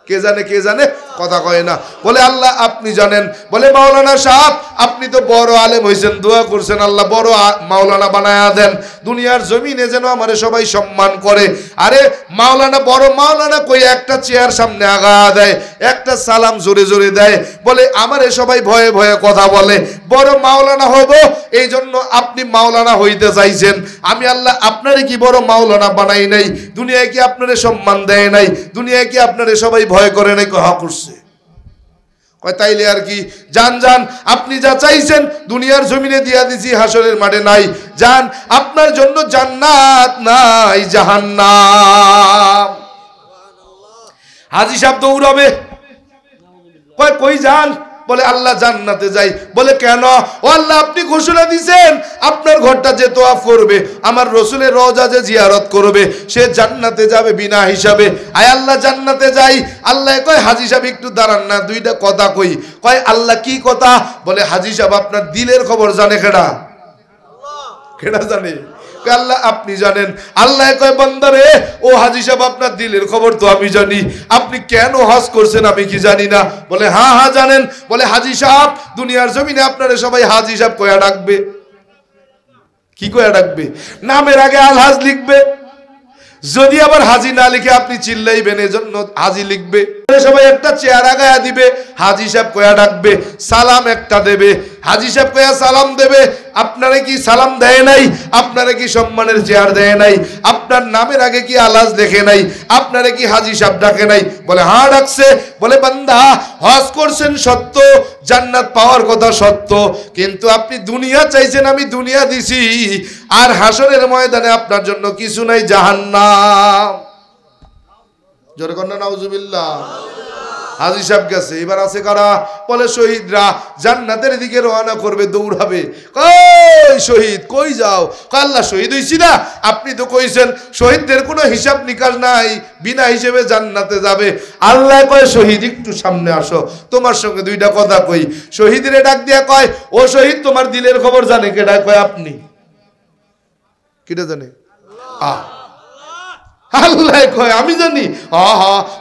কে জানে কথা কয় না বলে আল্লাহ আপনি জানেন বলে মাওলানা সাহেব আপনি তো বড় আলেম হইছেন দোয়া করছেন আল্লাহ বড় মাওলানা বানায়া দেন দুনিয়ার জমিনে যেন আমারে সবাই সম্মান করে আরে মাওলানা বড় মাওলানা কই একটা চেয়ার সামনে আগা দেয় একটা সালাম জোরে জোরে দেয় বলে আমারে সবাই ভয়ে ভয়ে কথা বলে বড় মাওলানা হব এই জন্য আপনি মাওলানা হইতে চাইছেন আমি আল্লাহ আপনারে কি বড় মাওলানা বানাই নাই দুনিয়ায় কি আপনারে সম্মান দেয় নাই দুনিয়ায় কি আপনারে সবাই ভয় করে নাই কহা করছে কয় তাইলে আর কি যান আপনি যা চাইছেন দুনিয়ার জমিনে দিয়া দিছি হাসরের মাঠে নাই যান আপনার জন্য জান্নাত নাই জাহান্নাম হাজী সাহেব দৌড়াবে কই যান বলে আল্লাহ জান্নাতে যাই বলে কেন ও আল্লাহ আপনি ঘোষণা দিয়েছেন আপনার ঘরটা যে তোয়াফ করবে আমার রাসূলের রওজা যে জিয়ারত করবে সে জান্নাতে যাবে বিনা হিসাবে আয় আল্লাহ জান্নাতে যাই আল্লাহ কয় হাজী সাহেব একটু দাঁড়ান না দুইটা কথা কয় আল্লাহ কি কথা বলে হাজী সাহেব আপনার দিলের খবর জানে কেডা জানে আল্লাহ আপনি জানেন আল্লাহ কয় বান্দারে ও হাজী সাহেব আপনার দিলের খবর তো আমি জানি আপনি কেন হজ করছেন আমি কি জানি না বলে হ্যাঁ জানেন বলে হাজী সাহেব দুনিয়ার জমিনে আপনারে সবাই হাজী সাহেব কয়া ডাকবে কি কয়া ডাকবে নামের আগে আলহাজ লিখবে যদি আবার হাজী না লিখে আপনি চিল্লাইবেন এজন্য হাজী লিখবে সবাই একটা চেয়ার আগায়া দিবে হাজী সাহেব কয়া ডাকবে সালাম একটা দেবে হাজী সাহেব কয়া সালাম দেবে আপনারে কি সালাম দেয় নাই আপনারে কি সম্মানের চেয়ার দেয় নাই আপনার নামের আগে কি আলাজ লেখে নাই আপনারে কি হাজী সাহেব ডাকে নাই বলে হ্যাঁ ডাকছে বলে বান্দা হজ করছেন সত্য জান্নাত পাওয়ার কথা সত্য কিন্তু আপনি দুনিয়া চাইছেন আমি দুনিয়া দিছি আর হাসরের ময়দানে আপনার জন্য কিছু নাই জাহান্নাম জোরে কন্যা নাউজুবিল্লাহ হাজী সাহেব গেছে এবার আছে কারা বলে শহীদরা জান্নাতের দিকে রওনা করবে দৌড়াবে কই শহীদ কই যাও আল্লাহ শহীদ হইছি না আপনি তো কইছেন শহীদদের কোনো হিসাব নিকাশ নাই বিনা হিসেবে জান্নাতে যাবে আল্লাহ কয় শহীদ একটু সামনে আসো তোমার সঙ্গে দুইটা কথা কই শহীদরে ডাক দিয়া কয় ও শহীদ তোমার দিলের খবর জানে কেডা কয় আপনি কেডা জানে আল্লাহ কয় আমি জানি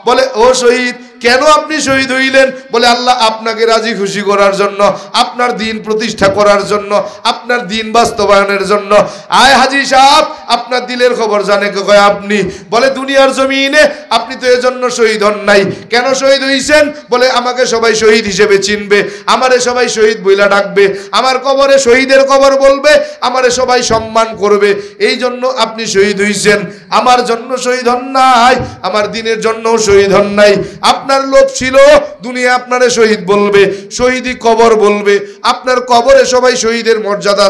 বলে ও শহীদ কেন আপনি শহীদ হইলেন বলে আল্লাহ আপনাকে রাজি খুশি করার জন্য আপনার দিন প্রতিষ্ঠা করার জন্য আপনার দিন বাস্তবায়নের জন্য আয় হাজী সাহেব আপনার দিলের খবর জানে কে কয় আপনি বলে দুনিয়ার জমিনে আপনি তো এজন্য শহীদ হন নাই কেন শহীদ হইছেন বলে আমাকে সবাই শহীদ হিসেবে চিনবে আমারে সবাই শহীদ বইলা ডাকবে আমার কবরে শহীদের কবর বলবে আমারে সবাই সম্মান করবে এই জন্য আপনি শহীদ হইছেন আমার জন্য শহীদ হন নাই আমার দিনের জন্যও শহীদ হন নাই আপনার লোভ ছিল দুনিয়া আপনারে শহীদ বলবে শহীদি কবর বলবে আপনার কবরে সবাই শহীদের মর্যাদা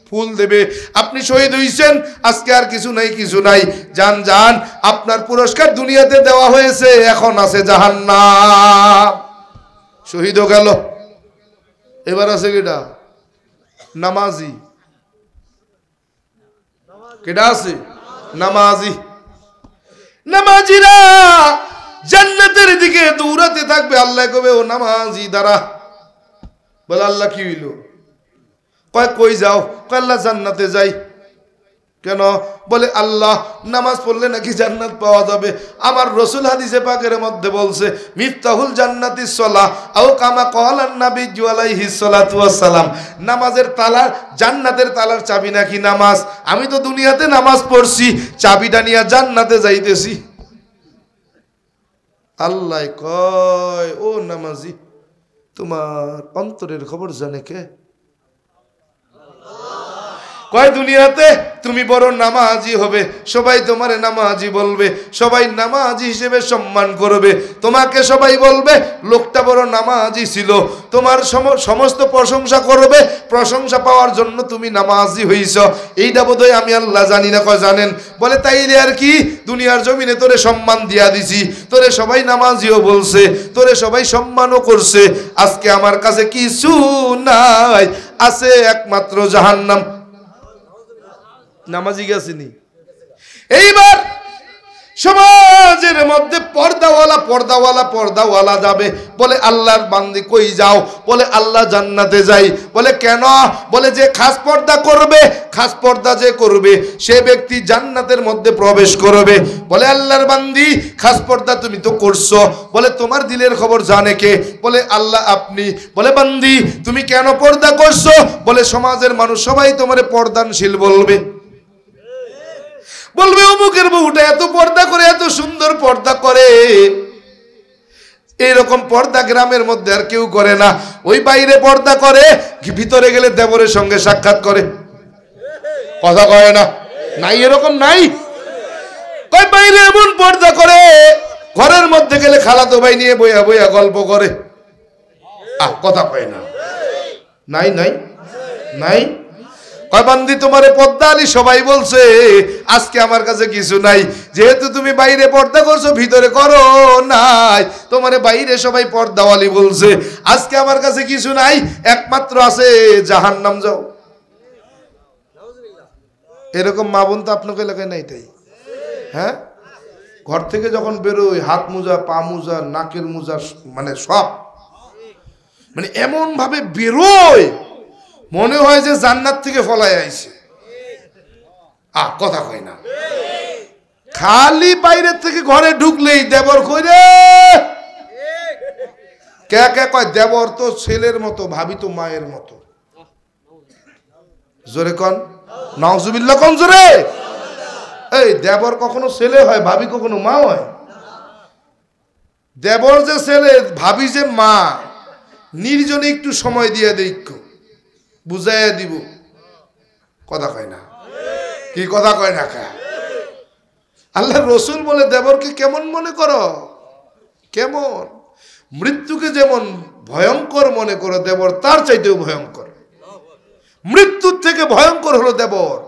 ফুল দেবে আপনি শহীদ হইছেন আজকে আর কিছু নাই যান আপনার পুরস্কার দুনিয়াতে দেওয়া হয়েছে এখন আছে জাহান্নাম শহীদ গেল এবার আছে কেডা নামাজি কেডা আছে নামাজিরা জান্নাতের দিকে দৌড়াতে থাকবে। আল্লাহ কবে ও নামাজি দাঁড়া। বলে আল্লাহ কি হইল? কয় কই যাও? কয় আল্লাহ জান্নাতে যাই। কেন? বলে আল্লাহ নামাজ পড়লে নাকি জান্নাত পাওয়া যাবে। আমার রাসূল হাদিসে পাকের মধ্যে বলছে মিফতাহুল জান্নাতিস সালাহ আও কামা ক্বালান নবী আলাইহিস সালাতু ওয়াস সালাম। নামাজের তালা, জান্নাতের তালার চাবি নাকি নামাজ। আমি তো দুনিয়াতে নামাজ পড়ছি, চাবিটা নিয়ে জান্নাতে যাইতেছি। আল্লাহ কয় ও নামাজি, তোমার অন্তরের খবর জানে কে? কয় দুনিয়াতে তুমি বড় নামাজি হবে, সবাই তোমারে নামাজি বলবে, সবাই নামাজি হিসেবে সম্মান করবে, তোমাকে সবাই বলবে লোকটা বড় নামাজি ছিল, তোমার সমস্ত প্রশংসা করবে, প্রশংসা পাওয়ার জন্য তুমি নামাজি হইছ। এইটা বোধহয় আমি আল্লাহ জানি না। কয় জানেন? বলে তাইলে আর কি, দুনিয়ার জমিনে তোরে সম্মান দিয়া দিছি, তোরে সবাই নামাজিও বলছে, তোরে সবাই সম্মানও করছে, আজকে আমার কাছে কিছু নাই, আছে একমাত্র জাহান্নাম। নামাজি গেছিনি। এইবার সমাজের মধ্যে পর্দাওয়ালা যাবে। বলে আল্লাহর বান্দি কই যাও? বলে আল্লাহ জান্নাতে যাই। বলে কেন? বলে যে খাস পর্দা করবে, খাস পর্দা যে করবে সে ব্যক্তি জান্নাতের মধ্যে প্রবেশ করবে। বলে আল্লাহর বান্দি খাস পর্দা তুমি তো করছো, বলে তোমার দিলের খবর জানে কে? বলে আল্লাহ আপনি। বলে বান্দি তুমি কেন পর্দা করছো? বলে সমাজের মানুষ সবাই তোমারে পর্দানশীল বলবে, বলবে অমুকের বউটা এত পর্দা করে, এত সুন্দর পর্দা করে, এইরকম পর্দা গ্রামের মধ্যে আর কেউ করে না। ওই বাইরে পর্দা করে, ভিতরে গেলে দেবরের সঙ্গে সাক্ষাৎ করে। কথা কয় না? নাই এরকম নাই? কয় বাইরে এমন পর্দা করে, ঘরের মধ্যে গেলে খালাতো ভাই নিয়ে বইয়া বইয়া গল্প করে। কথা কয় না? নাই নাই নাই। বান্দি তোমারে পর্দা আলী সবাই বলছে, আজকে আমার কাছে কিছু নাই, যেহেতু তুমি বাইরে পর্দা করছো ভিতরে করো নাই, তোমারে বাইরে সবাই পর্দাওয়ালি বলছে, আজকে আমার কাছে কিছু নাই, একমাত্র আছে জাহান্নাম যাও। এরকম মা বোন তো আপনাকে এলাকায় নাই? তাই হ্যাঁ, ঘর থেকে যখন বেরোয় হাত মোজা, পা মোজা, নাকের মোজা, মানে সব, মানে এমন ভাবে বেরোয় মনে হয় যে জান্নাত থেকে ফলায় আইছে। কথা কয় না? খালি বাইরের থেকে ঘরে ঢুকলেই দেবর কইরে কে কে কয় দেবর তো ছেলের মতো, ভাবি তো মায়ের মতো। জোরে কন নাউজুবিল্লাহ, কোন জোরে? এই দেবর কখনো ছেলে হয়, ভাবি কখনো মা হয়? দেবর যে ছেলে, ভাবি যে মা, নির্জনে একটু সময় দিয়ে দেখো, বুঝাইয়া দিব। কথা কয় না? কি কথা কয় না? আল্লাহ রসুল বলে দেবরকে কেমন মনে করো? কেমন? মৃত্যুকে যেমন ভয়ঙ্কর মনে করো, দেবর তার চাইতেও ভয়ঙ্কর। মৃত্যুর থেকে ভয়ঙ্কর হলো দেবর।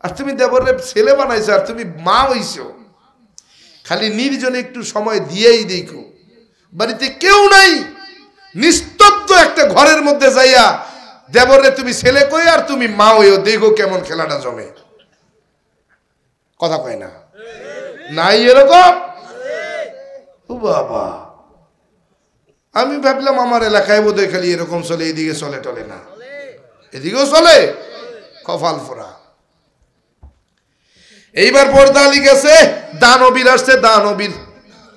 আর তুমি দেবরের ছেলে বানাইছো, আর তুমি মা হইছো। খালি নির্জনে একটু সময় দিয়েই দেখো, বাড়িতে কেউ নাই, নিস্তব্ধ একটা ঘরের মধ্যে যাইয়া দেবরে তুমি ছেলে কই আর তুমি মা হইও, দেখো কেমন খেলাটা জমে। কথা কয় না? নাই এরকম? ও বাবা, আমি ভাবলাম আমার এলাকায় বোধহয় খালি এরকম চলে, এদিকে চলে টলে না, এদিকেও চলে। কপাল ফোড়া। এইবার পর্দা আলী গেছে, দানবীর আসছে, দানবীর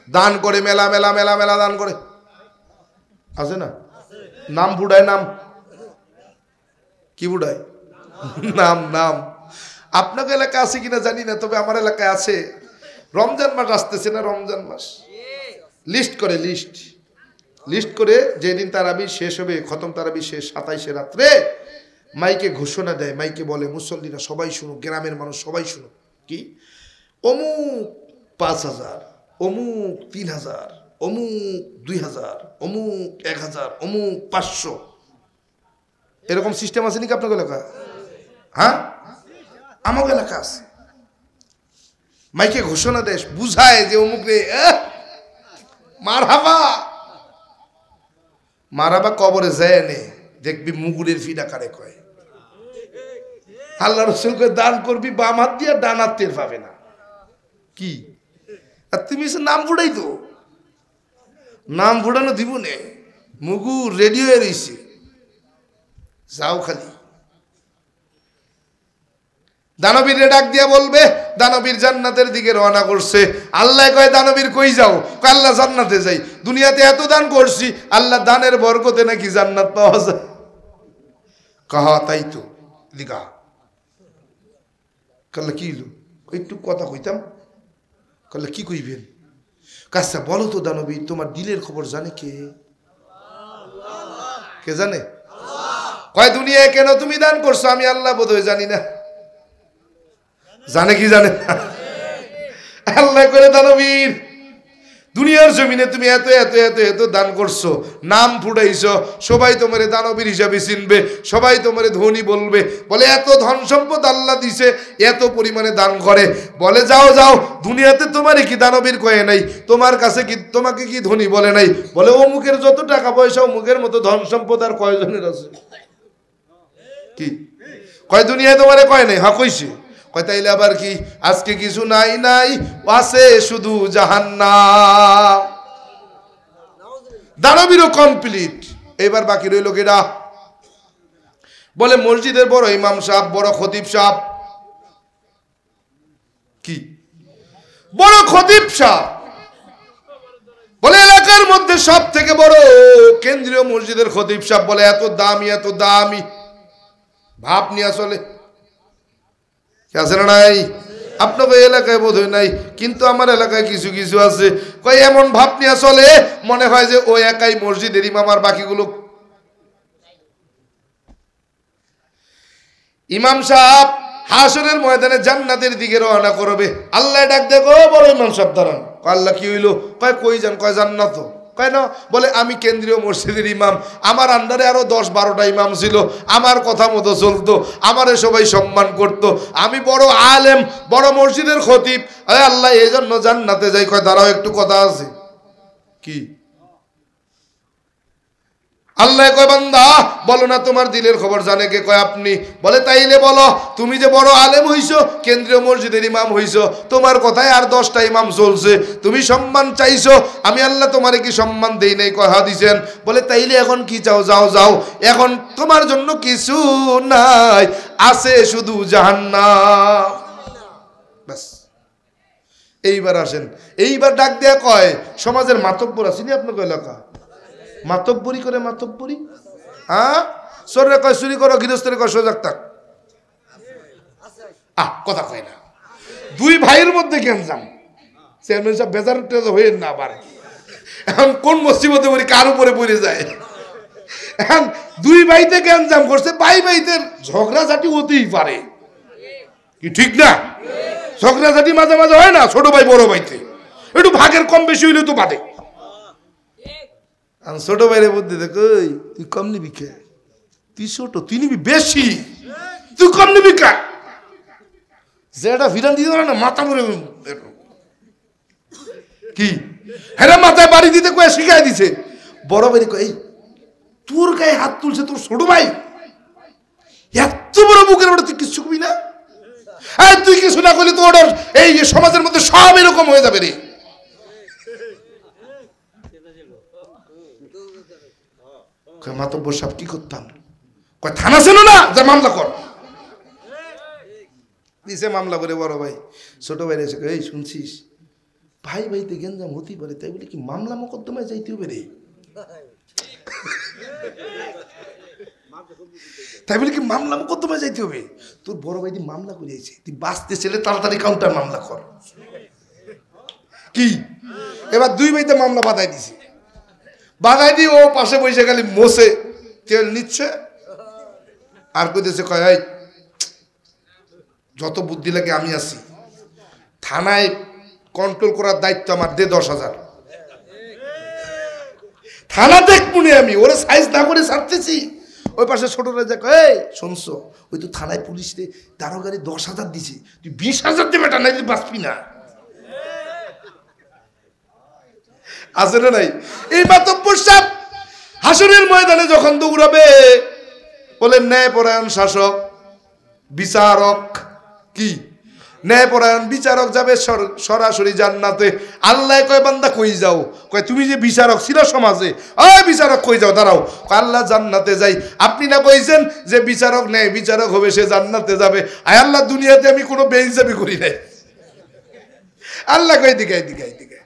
দান করে, মেলা মেলা মেলা মেলা দান করে, আছে না? নাম বুড়ায়, নাম কি বুড়ায়? নাম নাম। আপনাকে এলাকা আছে কিনা জানি না, তবে আমার এলাকায় আছে। রমজান মাস আসতেছে না, রমজান মাস লিস্ট করে, লিস্ট করে যেদিন তারাবি শেষ হবে, খতম তারাবি শেষ 27-এ রাত্রে মাইকে ঘোষণা দেয়, মাইকে বলে মুসল্লিরা সবাই শুনুক, গ্রামের মানুষ সবাই শুনুক, কি অমুক 5000, অমুক 3000, অমুক 2000, অমুক 1000, অমুক 500। এরকম সিস্টেম আছে নাকি আপনার এলাকা? হ্যাঁ, আমার এলাকা আছে। মাইকে ঘোষণা দেয়, বুঝায় যে অমুক রে মারহাবা, মারাবা কবরে যায় নে, দেখবি মুগুরের ফিডা কারে কয়। আল্লাহ রসুল কয় দান করবি বাম হাত দিয়ে, ডান হাত টের পাবে না। কি আর তুমি এসে নাম ফুটাই তো, নাম ফুটানো দিব নে, মুগু রেডি হয়ে রয়েছে, যাও খালি। দানবীরে ডাক দিয়া বলবে, দানবীর জান্নাতের দিকে রওনা করছে। আল্লাহ কয় দানবীর কই যাও? কয় আল্লাহ জান্নাতে যাই। দুনিয়াতে এত দান করছি, আল্লাহ দানের বরকতে নাকি জান্নাত পাওয়া যায়। কাহা তাই তো দিকা কাল্লা কি হইল? একটু কথা কইতাম। কাল্লা কি কইবেন? কাচ্ছা বলো তো দানবী, তোমার দিলের খবর জানে কে? কে জানে? কয় দুনিয়ায় কেন তুমি দান করছো আমি আল্লাহ বোধহয় জানি না। জানে কি জানে? আল্লাহ করে দানবীর দুনিয়ার জমিনে তুমি এত এত এত এত দান করছো, নাম ফুটাইছো, সবাই তোমারে দানবীর হিসাবে চিনবে, সবাই তোমারে ধনী বলবে। বলে এত ধন সম্পদ আল্লাহ দিছে, এত পরিমাণে দান করে। বলে যাও যাও, দুনিয়াতে তোমারে কি দানবীর কয়ে নাই? তোমার কাছে কি তোমাকে কি ধনী বলে নাই? বলে অমুকের যত টাকা পয়সা, অমুকের মতো ধন সম্পদ আর কয়জনের আছে? কি কয় দুনিয়ায় তোমারে কয় নাই? হ্যাঁ কইছে। কয় তাইলে আবার কি আজকে কিছু নাই নাই, আছে শুধু জাহান্নাম। দানবীরও কমপ্লিট। এবার বাকি রইল কেডা? বলে মসজিদের বড় ইমাম সাহেব, বড় খতিব সাহেব। কি বড় খতিব সাহেব? বলে এলাকার মধ্যে সব থেকে বড় কেন্দ্রীয় মসজিদের খতিব সাহেব। বলে এত দামি এত দামি, ভাব নিয়ে চলে। আছে না নাই? আপনাকে এলাকায় বোধ হয় নাই, কিন্তু আমার এলাকায় কিছু কিছু আছে। কয় এমন ভাব নিয়ে চলে, মনে হয় যে ও একাই মসজিদের ইমাম আর বাকিগুলো। ইমাম সাহেব হাসরের ময়দানে জান্নাতের দিকে রওনা করবে। আল্লাহ ডাক দেখো, বড় ইমাম সাহেব দাঁড়ান। আল্লাহ কি হইলো? কয় কই যান? কয় জান্নাত। কয় না। বলে আমি কেন্দ্রীয় মসজিদের ইমাম, আমার আন্ডারে আরো 10-12টা ইমাম ছিল, আমার কথা মতো চলতো, আমারে সবাই সম্মান করত, আমি বড় আলেম, বড় মসজিদের খতিব। আল্লাহ এই জন্য জান্নাতে যাই। কয় দাঁড়াও, একটু কথা আছে। কি? আল্লাহ কয় বান্দা বলো না তোমার দিলের খবর জানে কে? কয় আপনি। বলে তাইলে বলো, তুমি যে বড় আলেম হইছো, কেন্দ্রীয় মসজিদের ইমাম হইছো, তোমার কথায় আর 10টা ইমাম চলছে, তুমি সম্মান চাইছো, আমি আল্লাহ তোমারে কি সম্মান দেই নাই? কয় হ্যাঁ দিছেন। বলে তাইলে এখন কি চাও? যাও যাও, এখন তোমার জন্য কিছু নাই, আছে শুধু জাহান্নাম। ব্যাস। এইবার আসেন, এইবার ডাক দেয়া কয় সমাজের মাতব্বর আছেনি আপনার এলাকা? মাতব্বরি করে মাতব্বরি। হ্যাঁ, চোরে কয় চুরি করো, গৃহস্থরে কয় সোজাগ থাক। কথা কয় না। দুই ভাইয়ের মধ্যে গ্যাঞ্জাম। চেয়ারম্যান সাহেব বেজার হয়ে না আবার। এখন কোন মুসিবতে পড়ি, কার উপরে পড়ে যায়। এখন দুই ভাইতে গ্যাঞ্জাম করছে, ভাইতে ঝগড়াঝাটি হতেই পারে, কি ঠিক না? ঝগড়াঝাটি মাঝে মাঝে হয় না, ছোট ভাই বড় ভাইতে একটু ভাগের কম বেশি হইলে তো বাদে। ছোট ভাইরে বুদ্ধি দেখ, তুই কম নিবি কে? তুই ছোট, তুই নিবি বেশি, তুই কম নিবি কে? যেটা ফিরান দিতে পারে না, মাথা পরে কি হ্যাঁ মাথায় বাড়ি দিতে কয়ে শিখাই দিছে। বড় ভাই কয় তোর গায়ে হাত তুলছে তোর ছোট ভাই, এত বড় বুকের বড়, তুই কিছু কবি না? হ্যাঁ তুই কিছু না করলে তো ওটার এই সমাজের মধ্যে সব এরকম হয়ে যাবে রে। মাতব্বর সাহেব কি করতাম? কয় থানা ছিল না, যা মামলা কর। দিছে মামলা করে বড় ভাই। ছোট ভাই এসে এই শুনছিস, ভাই ভাইতে গেঞ্জাম হতেই পারে, তাই বলে কি মামলা মোকদ্দমায় যাইতে হবে রে? তাই বলে কি মামলা মোকদ্দমায় যাইতে হবে? তোর বড় ভাই মামলা করে আইছে, তুই বাঁচতে ছেলে তাড়াতাড়ি কাউন্টার মামলা কর। কি এবার দুই ভাইতে মামলা বাধাই দিছে। বাধাই দিয়ে ও পাশে বসে খালি মোসে তেল নিচ্ছে আর কইতেছে, কয় যত বুদ্ধি লাগে আমি আছি, থানায় কন্ট্রোল করার দায়িত্ব আমার, দে 10,000। থানা দেখবুনি আমি, ওরে সাইজ না করে ছাড়তেছি। ওই পাশে ছোটরা যে কয় শুনছো, ওই তো থানায় পুলিশ রে দারোগারে 10,000 দিছে, তুই 20,000 দেবে, এটা নাই বাঁচবি না। আছে না নাই? এই মাতব্বর সাহেব হাসরের ময়দানে যখন দৌড়াবে, বলে ন্যায় পরায়ণ শাসক বিচারক কি ন্যায়পরায়ণ বিচারক যাবে সরাসরি জান্নাতে। আল্লাহ কয় বান্দা কই যাও? কয় তুমি যে বিচারক ছিল সমাজে, ওই বিচারক কই যাও, দাঁড়াও। আল্লাহ জান্নাতে যাই। আপনি না কইছেন যে বিচারক ন্যায় বিচারক হবে সে জান্নাতে যাবে? আয় আল্লাহ, দুনিয়াতে আমি কোনো বেইনসাফি করি নাই। আল্লাহ কই দিকে এদিকে এদিকে,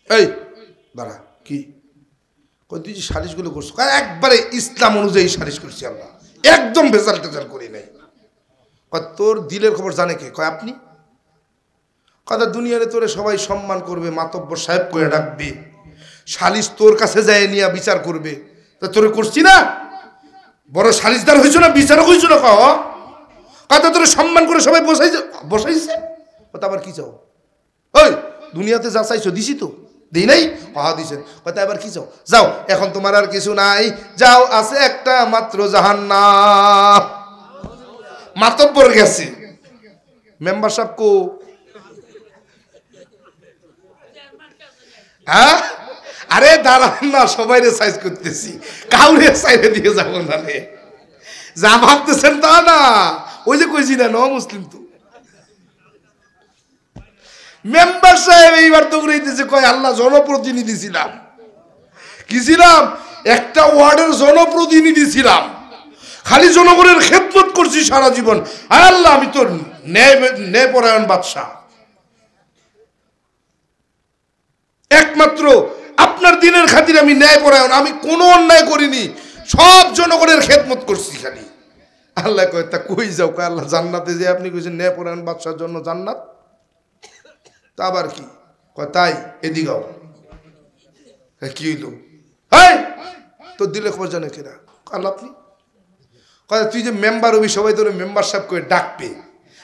এই দাঁড়া, কি কই তুই যে সালিশগুলো করছো? একবারে ইসলাম অনুযায়ী সালিশ করছি আল্লাহ, একদম ভেজাল টেজাল করি নাই। তোর দিলের খবর জানে কে? কয় আপনি। কথা দুনিয়ারে তোরে সবাই সম্মান করবে, মাতব্বর সাহেব করে ডাকবে, সালিশ তোর কাছে যায় নিয়ে বিচার করবে। তা তোরে করছি না? বড় সালিশদার হইছো না, বিচারক হইছো না? কথা তোরে সম্মান করে সবাই বসাইছে। কথা আবার কি চাও? ওই দুনিয়াতে যা চাইছো দিছি তো, দিই নাই? পাহা দিছেন। কথা আবার কি চাও? যাও, এখন তোমার আর কিছু নাই, যাও, আছে একটা মাত্র জাহান্নাম। মাতব্বর গেছে, মেম্বার সাহেব কো? হ্যাঁ, আরে দাঁড়ান না, সবাই রে সাইজ করতেছি, কাউরে সাইডে দিয়ে যাবো না রে। যা ভাবতেছেন তা না, ওই যে কইছি না, মুসলিম তো মেম্বার সাহেব এইবার তো উড়াইতেছে, কয় আল্লাহ জনপ্রতিনিধি ছিলাম, কি ছিলাম? একটা ওয়ার্ডের জনপ্রতিনিধি ছিলাম, খালি জনগণের খেদমত করছি সারা জীবন। আল্লাহ আমি তো ন্যায়পরায়ণ বাদশাহ, একমাত্র আপনার দিনের খাতিরে আমি ন্যায়পরায়ণ, আমি কোনো অন্যায় করিনি, সব জনগণের খেদমত করছি খালি। আল্লাহ কয় তা কই যাও? কয় আল্লাহ জান্নাতে যে আপনি কইছেন ন্যায়পরায়ণ বাদশার জন্য জান্নাত, তা আবার কি? কয় তাই, এদিকেও কি হইল? হ্যাঁ, তোর দিলে খবর জানে কেনা? আল্লাহ আপনি। কথা তুই যে মেম্বার হবি, সবাই তোর মেম্বার সাহেব করে ডাকবে,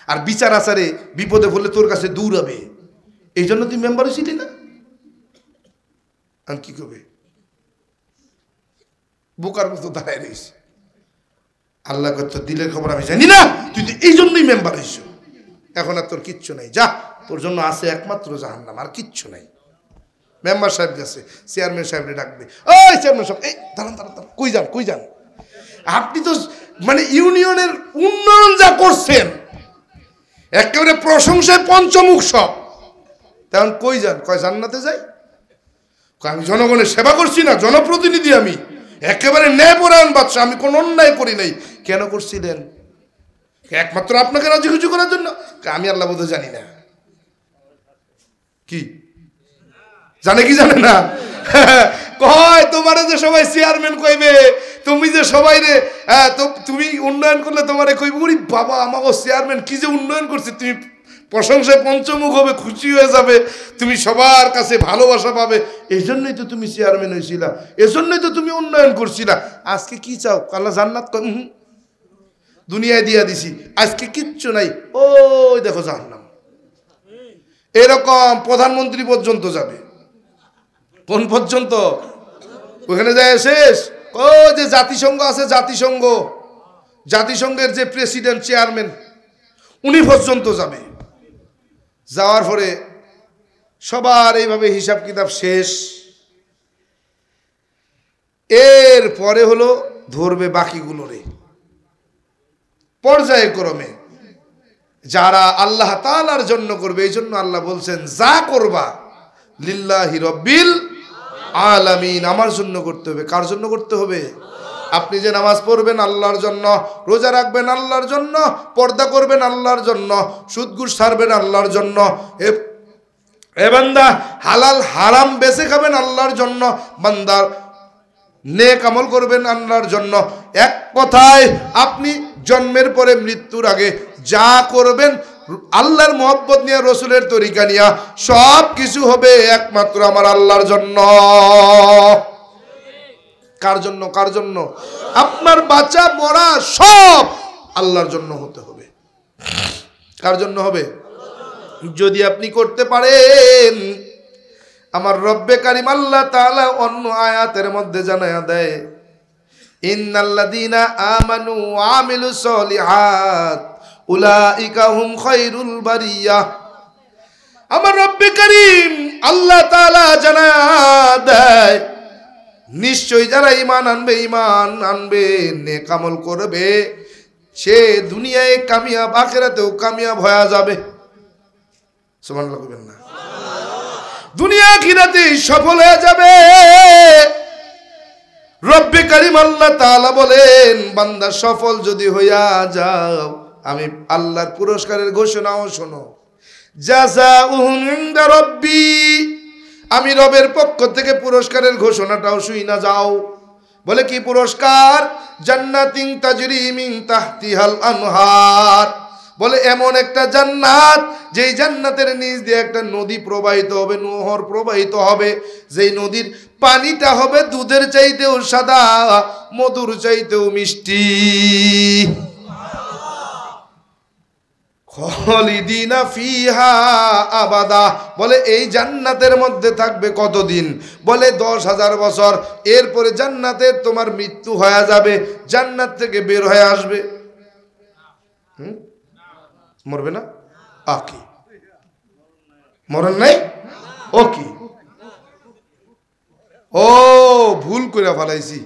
আর বিচার আচারে বিপদে পড়লে তোর কাছে দৌড়াবে, এই জন্য তুই মেম্বার হয়েছিলি না? কি করবে? বোকার মতো দাঁড়ায় রয়েছে। আল্লাহ তোর দিলের খবর আমি জানি না, তুই তো এই জন্যই মেম্বার হয়েছ। এখন আর তোর কিচ্ছু নাই, যা, তোর জন্য আছে একমাত্র জাহান্নাম, আর কিচ্ছু নাই। মেম্বার সাহেব গেছে, চেয়ারম্যান সাহেবরে ডাকবে, ওই চেয়ারম্যান সাহেব, এই দাঁড়ান দাঁড়ান দাঁড়ান, কই যান কই যান? আপনি তো মানে ইউনিয়নের উন্নয়ন যা করছেন, একেবারে প্রশংসায় পঞ্চমুখ সব, তেমন কই যান? কয় জান্নাতে যাই। আমি জনগণের সেবা করছি না, জনপ্রতিনিধি আমি, একেবারে ন্যায়পরায়ণ বাদশা, আমি কোনো অন্যায় করি নাই। কেন করছিলেন? একমাত্র আপনাকে রাজি খুশি করার জন্য। আমি আল্লাহ বোধ জানি না, কি জানে কি জানে না? কয় তোমারে যে সবাই চেয়ারম্যান কইবে, তুমি যে সবাই রে তুমি উন্নয়ন করলে তোমারে কইবে, ওরে বাবা আমাকে চেয়ারম্যান কি যে উন্নয়ন করছে, তুমি প্রশংসায় পঞ্চমুখ হবে, খুশি হয়ে যাবে, তুমি সবার কাছে ভালোবাসা পাবে। এই জন্যই তো তুমি চেয়ারম্যান হয়েছিলা, এজন্যই তো তুমি উন্নয়ন করছিলা। আজকে কি চাও? আল্লাহ জান্নাত দুনিয়ায় দিয়া দিছি, আজকে কিচ্ছু নাই, ওই দেখো জাহান্নাম। এরকম প্রধানমন্ত্রী পর্যন্ত যাবে। কোন পর্যন্ত? ওখানে যায় শেষ। ও যে জাতিসংঘ আছে, জাতিসংঘের যে প্রেসিডেন্ট চেয়ারম্যান, উনি পর্যন্ত যাবে। যাওয়ার পরে সবার এইভাবে হিসাব কিতাব শেষ। এর পরে হলো ধরবে বাকিগুলোরে পর্যায়ক্রমে, যারা আল্লাহ তাআলার জন্য করবে। এই জন্য আল্লাহ বলছেন যা করবা লিল্লাহি রব্বিল আলামিন, আমার জন্য করতে হবে। কার জন্য করতে হবে? আপনি যে নামাজ পড়বেন আল্লাহর জন্য, রোজা রাখবেন আল্লাহর জন্য, পর্দা করবেন আল্লাহর জন্য, সুদ ঘুষ ছাড়বেন আল্লাহর জন্য, এ বান্দা হালাল হারাম বেছে খাবেন আল্লাহর জন্য, বান্দার নেক আমল করবেন আল্লাহর জন্য। এক কথায় আপনি জন্মের পরে মৃত্যুর আগে যা করবেন আল্লাহর মহব্বত নিয়ে, রসুলের তরিকা নিয়ে, সব কিছু হবে একমাত্র আমার আল্লাহর জন্য। কার জন্য? কার জন্য? আপনার বাঁচা মরা সব আল্লাহর জন্য হতে হবে। কার জন্য হবে? যদি আপনি করতে পারেন, আমার রব্বে কারিম আল্লাহ তাআলা অন্য আয়াতের মধ্যে জানায়া দেয়, ইন্নাল্লাযীনা আমানু ওয়া আমিলুস সলিহাত উলাইকা হুম খায়রুল বারিয়াহ। আমার রব্বে কারিম আল্লাহ তাআলা জানায়া দেয়, নিশ্চয় যারা ঈমান আনবে, নেক আমল করবে, সে দুনিয়ায় কামিয়াব, আখিরাতেও কামিয়াব হয়ে যাবে। সুবহানাল্লাহ কইবেন না? দুনিয়া আখিরাতে সফল হয়ে যাবে। রব্বে কারীম আল্লাহ তাআলা বলেন, বান্দা সফল যদি হইয়া যাও, আমি আল্লাহর পুরস্কারের ঘোষণাও শোনো। জাযাউহুম ইনদা রাব্বি, আমি রবের পক্ষ থেকে পুরস্কারের ঘোষণাটাও শুইনা যাও। বলে কি পুরস্কার? জান্নাতিন তাজরি মিন তাহতিহাল আনহার, বলে এমন একটা জান্নাত যেই জান্নাতের নিচ দিয়ে একটা নদী প্রবাহিত হবে, নহর প্রবাহিত হবে, যেই নদীর পানিটা হবে দুধের চাইতেও সাদা, মধুর চাইতেও মিষ্টি। খালিদিনা ফিহা আবাদা, বলে এই জান্নাতের মধ্যে থাকবে কতদিন? বলে 10,000 বছর। এরপরে জান্নাতের তোমার মৃত্যু হয়ে যাবে, জান্নাত থেকে বের হয়ে আসবে। মরবে না? আকি মরণ নাই? ও কি, ও ভুল করে ফেলাইছি,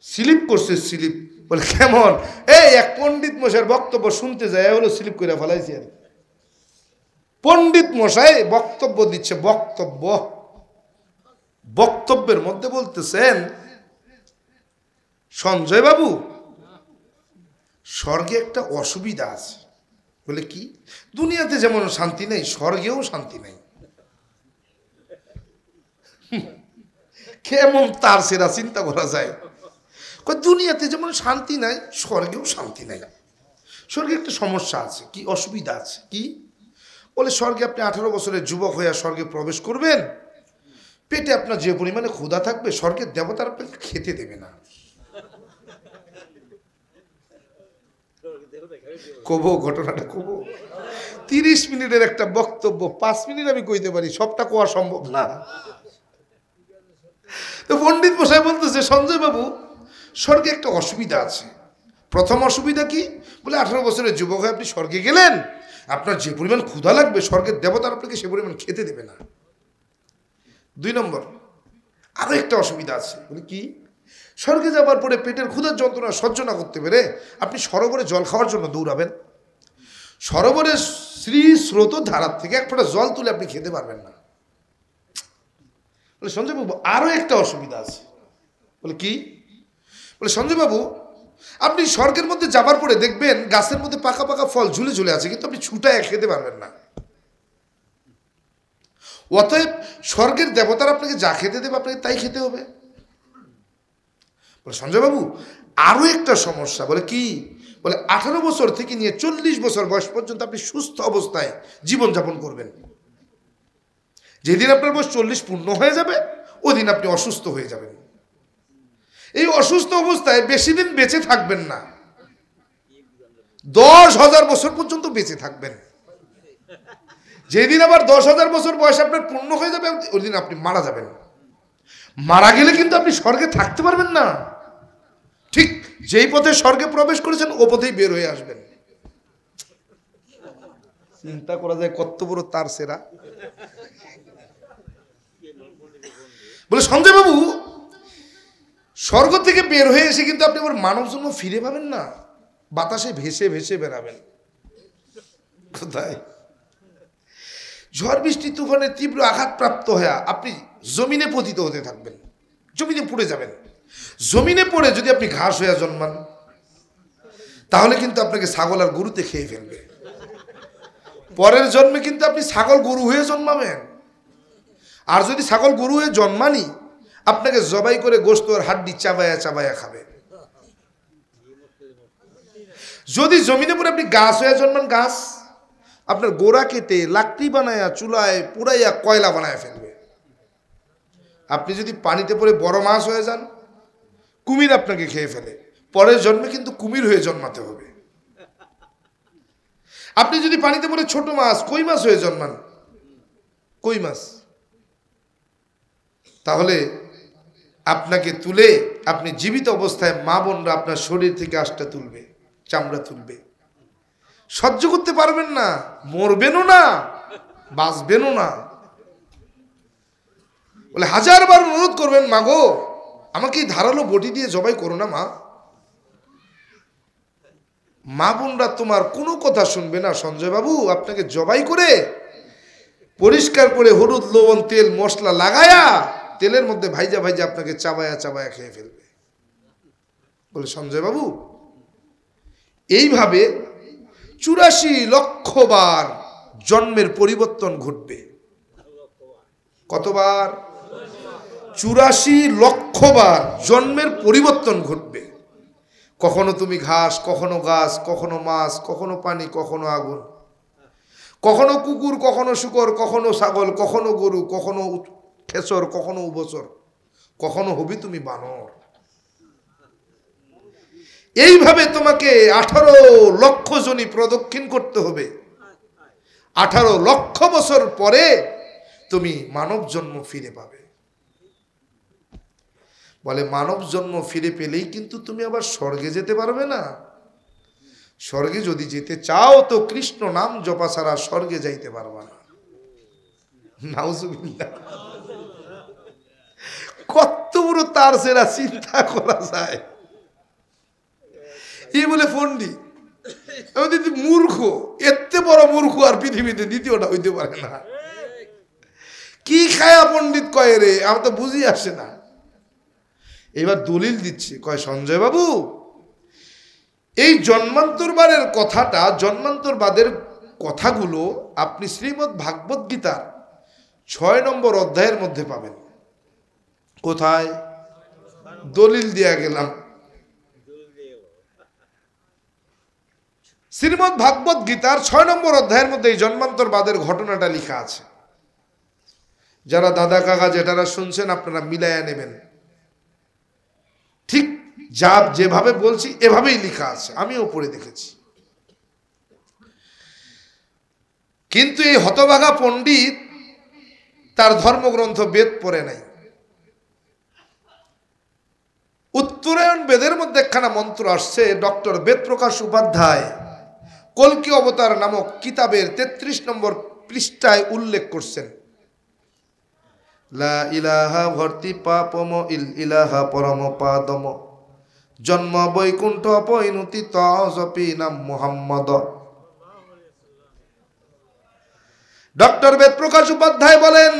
স্লিপ করছে, স্লিপ। বলে কেমন? এই এক পণ্ডিত মশাইয়ের বক্তব্য শুনতে যায়, হলো স্লিপ করে ফেলাইছি। আর পণ্ডিত মশাই বক্তব্য দিচ্ছে, বক্তব্যের মধ্যে বলতেছেন, সঞ্জয় বাবু, স্বর্গে একটা অসুবিধা আছে। বলে কি? দুনিয়াতে যেমন শান্তি নেই, স্বর্গেও শান্তি নেই। কেমন তার সেরা চিন্তা করা যায়? দুনিয়াতে যেমন শান্তি নাই, স্বর্গেও শান্তি নাই। স্বর্গে একটা সমস্যা আছে। কি অসুবিধা আছে? কি? বলে স্বর্গে আপনি 18 বছরের যুবক হয়ে স্বর্গে প্রবেশ করবেন, পেটে আপনার যে পরিমাণে ক্ষুধা থাকবে, স্বর্গের দেবতার আপনাকে খেতে দেবে না। কবো ঘটনাটা কবো? 30 মিনিটের একটা বক্তব্য 5 মিনিট আমি কইতে পারি, সবটা কোয়া সম্ভব না। তো পণ্ডিত মশাই বলতেছে, সঞ্জয় বাবু, স্বর্গে একটা অসুবিধা আছে। প্রথম অসুবিধা কি? বলে 18 বছরের যুবক হয়ে আপনি স্বর্গে গেলেন, আপনার যে পরিমাণ ক্ষুধা লাগবে, স্বর্গের দেবতার আপনাকে সে পরিমাণ খেতে দেবে না। 2 নম্বর, আরো একটা অসুবিধা আছে। বলে কি? স্বর্গে যাবার পরে পেটের ক্ষুধার যন্ত্রণা সহ্য না করতে পেরে আপনি সরোবরে জল খাওয়ার জন্য দৌড়াবেন। সরোবরের শ্রী স্রোত ধারার থেকে এক ফোঁটা জল তুলে আপনি খেতে পারবেন না। বলে সঞ্জয় বাবু, আরো একটা অসুবিধা আছে। বলে কি? বলে সঞ্জয় বাবু, আপনি স্বর্গের মধ্যে যাবার পরে দেখবেন গাছের মধ্যে পাকা পাকা ফল ঝুলে ঝুলে আছে, কিন্তু আপনি ছুটায় খেতে পারবেন না। অতএব স্বর্গের দেবতারা আপনাকে যা খেতে দেবে আপনাকে তাই খেতে হবে। বলে সঞ্জয় বাবু, আরো একটা সমস্যা। বলে কি? বলে 18 বছর থেকে নিয়ে 40 বছর বয়স পর্যন্ত আপনি সুস্থ অবস্থায় জীবনযাপন করবেন। যেদিন আপনার বয়স 40 পূর্ণ হয়ে যাবে, ওই দিন আপনি অসুস্থ হয়ে যাবেন। এই অসুস্থ অবস্থায় বেশি দিন বেঁচে থাকবেন না, 10,000 বছর পর্যন্ত বেঁচে থাকবেন। যেদিন আবার 10,000 বছর বয়স আপনার পূর্ণ হয়ে যাবে, ওই দিন আপনি মারা যাবেন। মারা গেলে কিন্তু আপনি স্বর্গে থাকতে পারবেন না। ঠিক যেই পথে স্বর্গে প্রবেশ করেছেন, ও পথেই বের হয়ে আসবেন। চিন্তা করা যায় কত বড় তার সেরা। বলে সঞ্জয় বাবু, স্বর্গ থেকে বের হয়ে এসে কিন্তু আপনি আবার মানব জন্ম ফিরে পাবেন না, বাতাসে ভেসে ভেসে বেড়াবেন। কোথায়? ঝড় বৃষ্টি তুফানের তীব্র আঘাতপ্রাপ্ত হয়ে আপনি জমিনে পতিত হতে থাকবেন, জমিনে পড়ে যাবেন। জমিনে পড়ে যদি আপনি ঘাস হয়ে জন্মান, তাহলে কিন্তু আপনাকে ছাগল আর গরুতে খেয়ে ফেলবে। পরের জন্মে কিন্তু আপনি ছাগল গরু হয়ে জন্মাবেন। আর যদি ছাগল গরু হয়ে জন্মানি, আপনাকে জবাই করে গোশত আর হাড্ডি চাবায়া চাবায়া খাবে। যদি জমিনে পড়ে আপনি গাছ হয়ে জন্মান, গাছ আপনার গোড়া কেটে লাকড়ি বানায়া চুলায় পুড়াইয়া কয়লা বানায় ফেলবে। আপনি যদি পানিতে পড়ে বড় মাছ হয়ে যান, কুমির আপনাকে খেয়ে ফেলে। পরের জন্মে কিন্তু কুমির হয়ে জন্মাতে হবে। আপনি যদি পানিতে পড়ে ছোট মাছ, কই মাছ হয়ে জন্মান, কই মাছ, তাহলে আপনাকে তুলে আপনি জীবিত অবস্থায় মা বোনরা আপনার শরীর থেকে আঁশটা তুলবে, চামড়া তুলবে। সহ্য করতে পারবেন না, মরবেনও না, বাঁচবেনও না। বলে 1000 বার অনুরোধ করবেন, মা গো, আমাকে ধারালো বটি দিয়ে জবাই করো না মা। মা বোনরা তোমার কোনো কথা শুনবে না। সঞ্জয় বাবু আপনাকে জবাই করে পরিষ্কার করে হলুদ লবণ তেল মশলা লাগায়া তেলের মধ্যে ভাইজা ভাইজা আপনাকে চাবায়া চাবায়া খেয়ে ফেলবে। বলে সঞ্জয় বাবু এইভাবে 84 লক্ষ বার জন্মের পরিবর্তন ঘটবে। কতবার? 84 লক্ষ বার জন্মের পরিবর্তন ঘটবে। কখনো তুমি ঘাস, কখনো গাছ, কখনো মাছ, কখনো পানি, কখনো আগুন, কখনো কুকুর, কখনো শূকর, কখনো ছাগল, কখনো গরু, কখনো খেচর, কখনো উভচর, কখনো হবি তুমি বানর। এইভাবে তোমাকে 18 লক্ষ জনি প্রদক্ষিণ করতে হবে। 18 লক্ষ বছর পরে তুমি মানব জন্ম ফিরে পাবে। বলে মানব জন্ম ফিরে পেলেই কিন্তু তুমি আবার স্বর্গে যেতে পারবে না। স্বর্গে যদি যেতে চাও তো কৃষ্ণ নাম জপা ছাড়া স্বর্গে যাইতে পারবা না। নাউজুবিল্লাহ। কত বড় তার সেরা চিন্তা করা যায়। এই বলে পণ্ডিত, মূর্খ, এত বড় মূর্খ আর পৃথিবীতে দ্বিতীয়টা হইতে পারে না। কি খায়া পণ্ডিত কয় রে, আমার তো বুঝি আসে না। এবার দলিল দিচ্ছে, কয় সঞ্জয় বাবু এই জন্মান্তরবাদের কথাটা, জন্মান্তরবাদের কথাগুলো আপনি শ্রীমদ্ ভাগবত গীতার 6 নম্বর অধ্যায়ের মধ্যে পাবেন। কোথায়? দলিল দিয়া গেলাম। শ্রীমদ্ ভাগবত গীতার 6 নম্বর অধ্যায়ের মধ্যে এই জন্মান্তরবাদের ঘটনাটা লেখা আছে। যারা দাদা কাকা জেঠারা শুনছেন আপনারা মিলাইয়া নেবেন। ঠিক যা যেভাবে বলছি এভাবেই লেখা আছে, আমিও পড়ে দেখেছি। কিন্তু এই হতভাগা পণ্ডিত তার ধর্মগ্রন্থ বেদ পড়ে নাই। উত্তরায়ণ বেদের মধ্যে একখানা মন্ত্র আসছে, ডক্টর বেদপ্রকাশ উপাধ্যায় কল্কি অবতার নামক কিতাবের 33 নম্বর পৃষ্ঠায় উল্লেখ করছেন। লা ইলাহা ভর্তি পাপম ইল ইলাহা পরম পাদম জন্ম বৈকুণ্ঠ পৈনুতি তজপি নাম মুহাম্মদ। ডক্টর বেদপ্রকাশ উপাধ্যায় বলেন,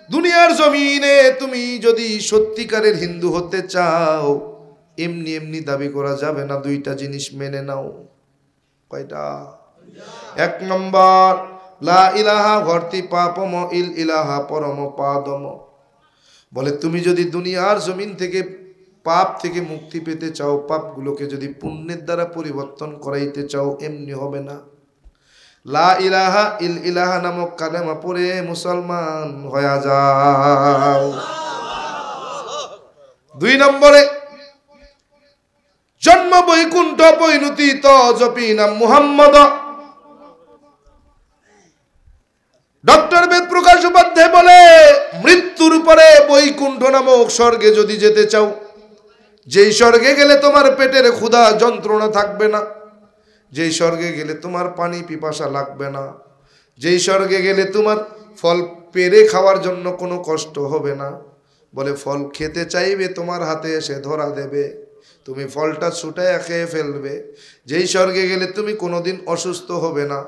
দুনিয়ার জমিনে তুমি যদি সত্যিকারের হিন্দু হতে চাও এমনি এমনি দাবি করা যাবে না। 2টা জিনিস মেনে নাও। কয়টা? 1 নম্বর লা ইলাহা ভর্তি পাপম ইল ইলাহা পরম পাদম। বলে তুমি যদি দুনিয়ার জমিন থেকে পাপ থেকে মুক্তি পেতে চাও, পাপগুলোকে যদি পুণ্যের দ্বারা পরিবর্তন করাইতে চাও, এমনি হবে না। লা ইলাহা ইল ইলাহা নামক কালেমা পড়ে মুসলমান হয়ে যাও। 2 নম্বরে জন্ম বৈকুণ্ঠ পৈনুতি তজপি নাম মুহাম্মদ। ডক্টর বেদপ্রকাশ উপাধ্যায় বলে, মৃত্যুর পরে বৈকুণ্ঠ নামক স্বর্গে যদি যেতে চাও, যেই স্বর্গে গেলে তোমার পেটের ক্ষুধা যন্ত্রণা থাকবে না, যেই স্বর্গে গেলে তোমার পানি পিপাসা লাগবে না, যেই স্বর্গে গেলে তোমার ফল পেরে খাওয়ার জন্য কোনো কষ্ট হবে না। বলে ফল খেতে চাইবে তোমার হাতে এসে ধরা দেবে, তুমি ফলটা ছুটায় খেয়ে ফেলবে। যেই স্বর্গে গেলে তুমি কোনোদিন অসুস্থ হবে না,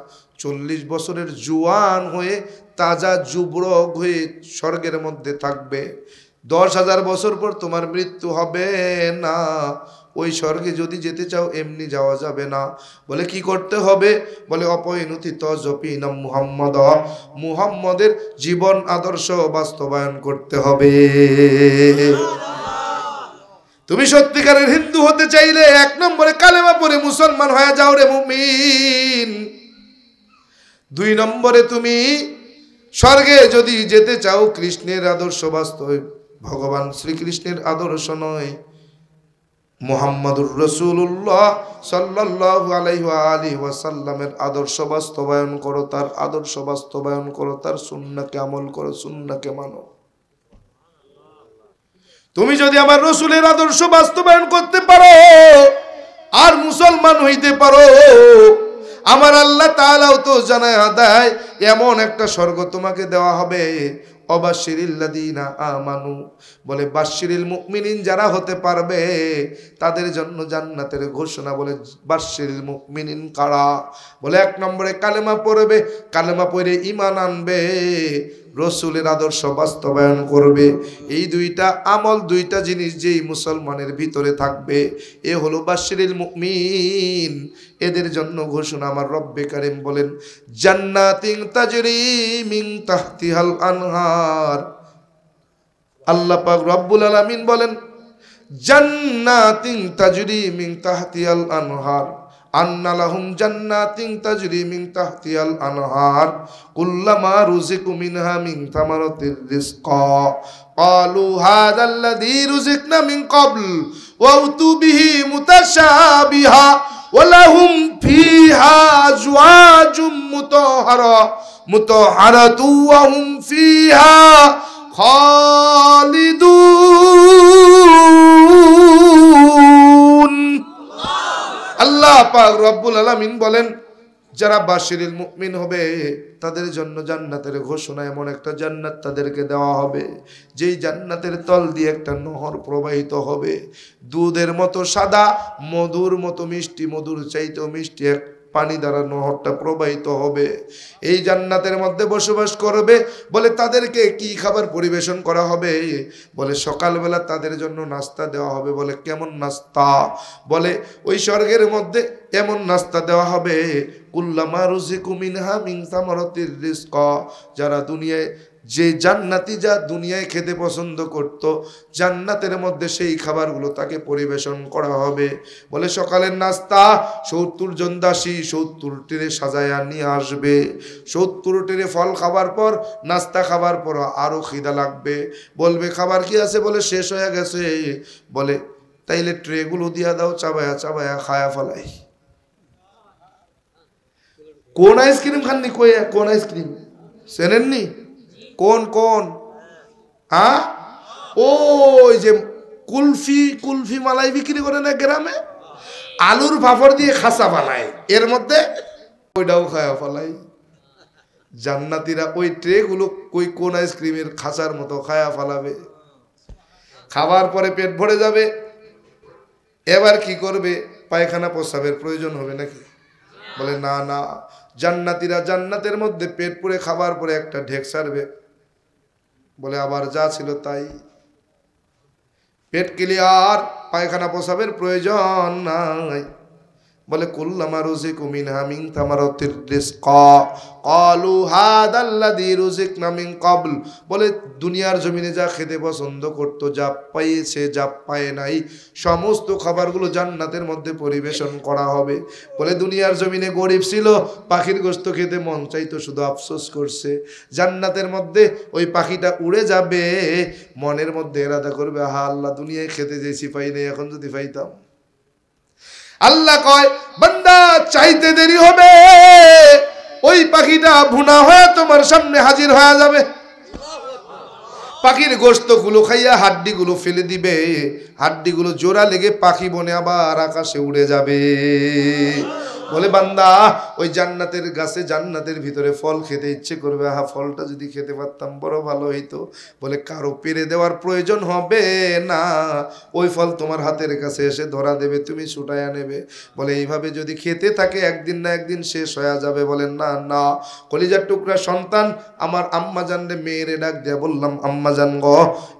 40 বছরের জুয়ান হয়ে তাজা যুবক হয়ে স্বর্গের মধ্যে থাকবে। 10,000 বছর পর তোমার মৃত্যু হবে না। ওই স্বর্গে যদি যেতে চাও এমনি যাওয়া যাবে না। বলে কি করতে হবে? বলে অপরিণতি তজপি নাম মুহাম্মদ, মুহাম্মদের জীবন আদর্শ বাস্তবায়ন করতে হবে। তুমি সত্যিকারের হিন্দু হতে চাইলে 1 নম্বরে কালেমা পড়ে মুসলমান হয়ে যাও রে মুমিন। 2 নম্বরে তুমি স্বর্গে যদি যেতে চাও কৃষ্ণের আদর্শ বাস্তব, ভগবান শ্রীকৃষ্ণের আদর্শ নয়, মুহাম্মাদুর রাসূলুল্লাহ সাল্লাল্লাহু আলাইহি ওয়া আলিহি ওয়াসাল্লামের আদর্শ বাস্তবায়ন করো, তার আদর্শ বাস্তবায়ন করো, তার সুন্নাহকে আমল করো, সুন্নাহকে মানো। তুমি যদি আমার রাসূলের আদর্শ বাস্তবায়ন করতে পারো আর মুসলমান হইতে পারো, আমার আল্লাহ তাআলাও তো জানায়া দেয় এমন একটা স্বর্গ তোমাকে দেওয়া হবে, অবাশিরিল্লাযীনা আমানু, বলে বাশশিরিল মুমিনিন যারা হতে পারবে তাদের জন্য জান্নাতের ঘোষণা। বলে বাশশিরিল মুমিনিন কারা? বলে এক নম্বরে কালেমা পড়বে, কালেমা পড়ে ঈমান আনবে, রসুলের আদর্শ বাস্তবায়ন করবে। এই দুইটা আমল, দুইটা জিনিস যেই মুসলমানের ভিতরে থাকবে, এ হলো বাশশিরিল মুমিন। এদের জন্য ঘোষণা আমার রব্বে কারীম বলেন জান্নাতিন তাজরি মিন তাহতিহাল আনহার। আল্লাহ পাক রব্বুল আলামিন বলেন জান্নাতিন তাজরি মিন তাহতিহাল আনহার, আন্না লাহুম জান্নাতিন তাজরি মিন তাহতিহাল আনহার কুল্লামা রুজিকু মিনহা মিন থামারাতির রিজকা ক্বালু হাযাল্লাযী রুজিকনা মিন ক্বাবল ওয়া উতু বিহি মুতাশাবিহা ওয়া লাহুম ফিহা আজওয়াজুম মুতাহহারাতু ওয়া হুম ফিহা খালিদুন। আল্লাহ পাক রব্বুল আলামিন বলেন যারা বাশিরিল মুমিন হবে তাদের জন্য জান্নাতের ঘোষণা। এমন একটা জান্নাত তাদেরকে দেওয়া হবে যেই জান্নাতের তল দিয়ে একটা নহর প্রবাহিত হবে, দুধের মতো সাদা, মধুর মতো মিষ্টি, মধুর চাইতেও মিষ্টি এক পানি দ্বারা নহরটা প্রবাহিত হবে। এই জান্নাতের মধ্যে বসবাস করবে। বলে তাদেরকে কি খাবার পরিবেশন করা হবে? বলে সকালবেলা তাদের জন্য নাস্তা দেওয়া হবে। বলে কেমন নাস্তা? বলে ওই স্বর্গের মধ্যে এমন নাস্তা দেওয়া হবে কুল্লামা রুজিকু মিনহা মিন সামারাতির রিজকা, যারা দুনিয়ায় যে জান্নাতি যা দুনিয়ায় খেতে পছন্দ করত, জান্নাতের মধ্যে সেই খাবারগুলো তাকে পরিবেশন করা হবে। বলে সকালের নাস্তা ৭০ জন দাসী ৭০ টিরে সাজায়া নিয়ে আসবে। ৭০ টিরে ফল খাবার পর, নাস্তা খাবার পর আরো খিদা লাগবে। বলবে খাবার কি আছে? বলে শেষ হয়ে গেছে। বলে তাইলে ট্রেগুলো দিয়া দাও, চাবায়া চাবায়া খায়া ফেলাই। কোন আইসক্রিম খাননি? কোন আইসক্রিম চেনেননি? কোন কোন? ওই যে কুলফি মালাই বিক্রি করে না গ্রামে, আলুর ফাফড় দিয়ে খাসা বানায়, এর মধ্যে ওইটাও খায়া ফেলাই। জান্নাতীরা ওই ট্রেগুলো কোন আইসক্রিমের খাসার মতো খায়া ফেলাবে। খাবার পরে পেট ভরে যাবে। এবার কি করবে? পায়খানা প্রস্রাবের প্রয়োজন হবে নাকি? বলে না না, জান্নাতীরা জান্নাতের মধ্যে পেট পুরে খাবার পরে একটা ঢেক সারবে। বলে আবার যা ছিল তাই, পেট ক্লিয়ার, পায়খানা প্রস্রাবের প্রয়োজন নাই। বলে কুল্লামা রুজিকু মিনহা মিন থামারাতির রিজকা ক্বালু হাযাল্লাযী রুজিকনা মিন ক্বাবল। বলে দুনিয়ার জমিনে যা খেতে পছন্দ করত, যা পাইছে যা পায় নাই, সমস্ত খাবারগুলো জান্নাতের মধ্যে পরিবেশন করা হবে। বলে দুনিয়ার জমিনে গরিব ছিল, পাখির গোশত খেতে মন চাইতো, শুধু আফসোস করছে। জান্নাতের মধ্যে ওই পাখিটা উড়ে যাবে, মনের মধ্যে ইরাদা করবে হা আল্লাহ, দুনিয়ায় খেতে যেছি পাই নাই, এখন যদি পাইতাম। আল্লাহ কয় বান্দা চাইতে দেরি হবে, ওই পাখিটা ভুনা হয়ে তোমার সামনে হাজির হয়ে যাবে। পাখির গোশতগুলো খাইয়া হাড্ডিগুলো ফেলে দিবে, হাড্ডিগুলো জোড়া লেগে পাখি বনে আবার আকাশে উড়ে যাবে। বলে বান্দা ওই জান্নাতের গাছে, জান্নাতের ভিতরে ফল খেতে ইচ্ছে করবে, ফলটা যদি খেতে পারতাম বড় ভালো হইতো। বলে কারো পেরে দেওয়ার প্রয়োজন হবে না, ওই ফল তোমার হাতের কাছে এসে ধরা দেবে, তুমি ছুটাইয়া নেবে। বলে এইভাবে যদি খেতে থাকে একদিন না একদিন শেষ হয়ে যাবে। বলেন না না, কলিজার টুকরা সন্তান আমার আম্মা জানলে মেয়েরে ডাক দেয়া বললাম আম্মা জান গো,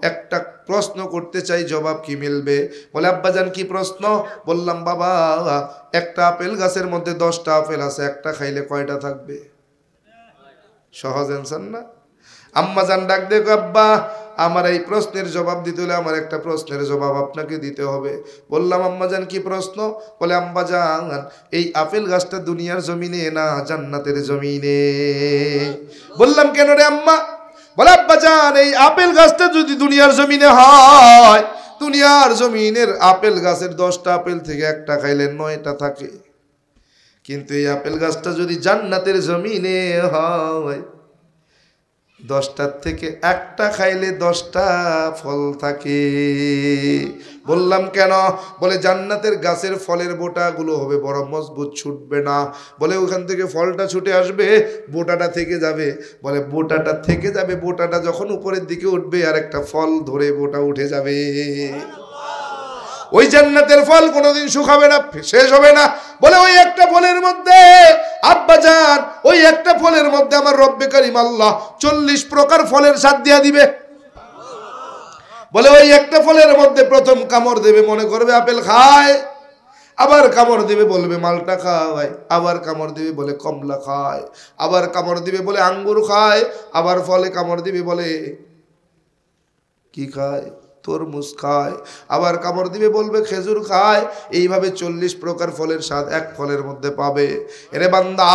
একটা প্রশ্ন করতে চাই, জবাব কি মিলবে? বলে আব্বাজান কি প্রশ্ন? বললাম বাবা একটা আপেল গাছের মধ্যে 10টা আপেল আছে, একটা খাইলে কয়টা থাকবে? সহজ অ্যান্সার না? আম্মাজান ডাক দেখো আব্বা আমার এই প্রশ্নের জবাব দিতে হলে আমার একটা প্রশ্নের জবাব আপনাকে দিতে হবে। বললাম আম্মাজান কি প্রশ্ন? বলে আম্মাজান এই আপেল গাছটা দুনিয়ার জমিনে না জান্নাতের জমিনে। বললাম কেন রে আম্মা? বলে আব্বাজান এই আপেল গাছটা যদি দুনিয়ার জমিনে হয়, দুনিয়ার জমিনের আপেল গাছের 10টা আপেল থেকে একটা খাইলে 9টা থাকে, কিন্তু এই আপেল গাছটা যদি জান্নাতের জমিনে হয় 10টার থেকে একটা খাইলে 10টা ফল থাকে। বললাম কেন? বলে জান্নাতের গাছের ফলের বোটাগুলো হবে বড় মজবুত, ছুটবে না। বলে ওখান থেকে ফলটা ছুটে আসবে, বোটাটা থেকে যাবে। বলে বোটাটা থেকে যাবে, বোটাটা যখন উপরের দিকে উঠবে আর একটা ফল ধরে বোটা উঠে যাবে। ওই জান্নাতের ফল কোনোদিন শুকাবে না, শেষ হবে না। বলে ওই একটা ফলের মধ্যে আব্বাজান, ওই একটা ফলের মধ্যে আমার রব্বে কারীম আল্লাহ 40 প্রকার ফলের স্বাদ দিয়া দিবে। বলে ওই একটা ফলের মধ্যে প্রথম কামড় দেবে মনে করবে আপেল খায়, আবার কামড় দিবে বলবে মালটা খায়, আবার কামড় দিবে বলে কমলা খায়, আবার কামড় দিবে বলে আঙ্গুর খায়, আবার ফলে কামড় দিবে বলে কি খায়, তরমুজ খায়, আবার কামড় দিবে বলবে খেজুর খায়। এইভাবে 40 প্রকার ফলের স্বাদ এক ফলের মধ্যে পাবে। এরে বান্দা,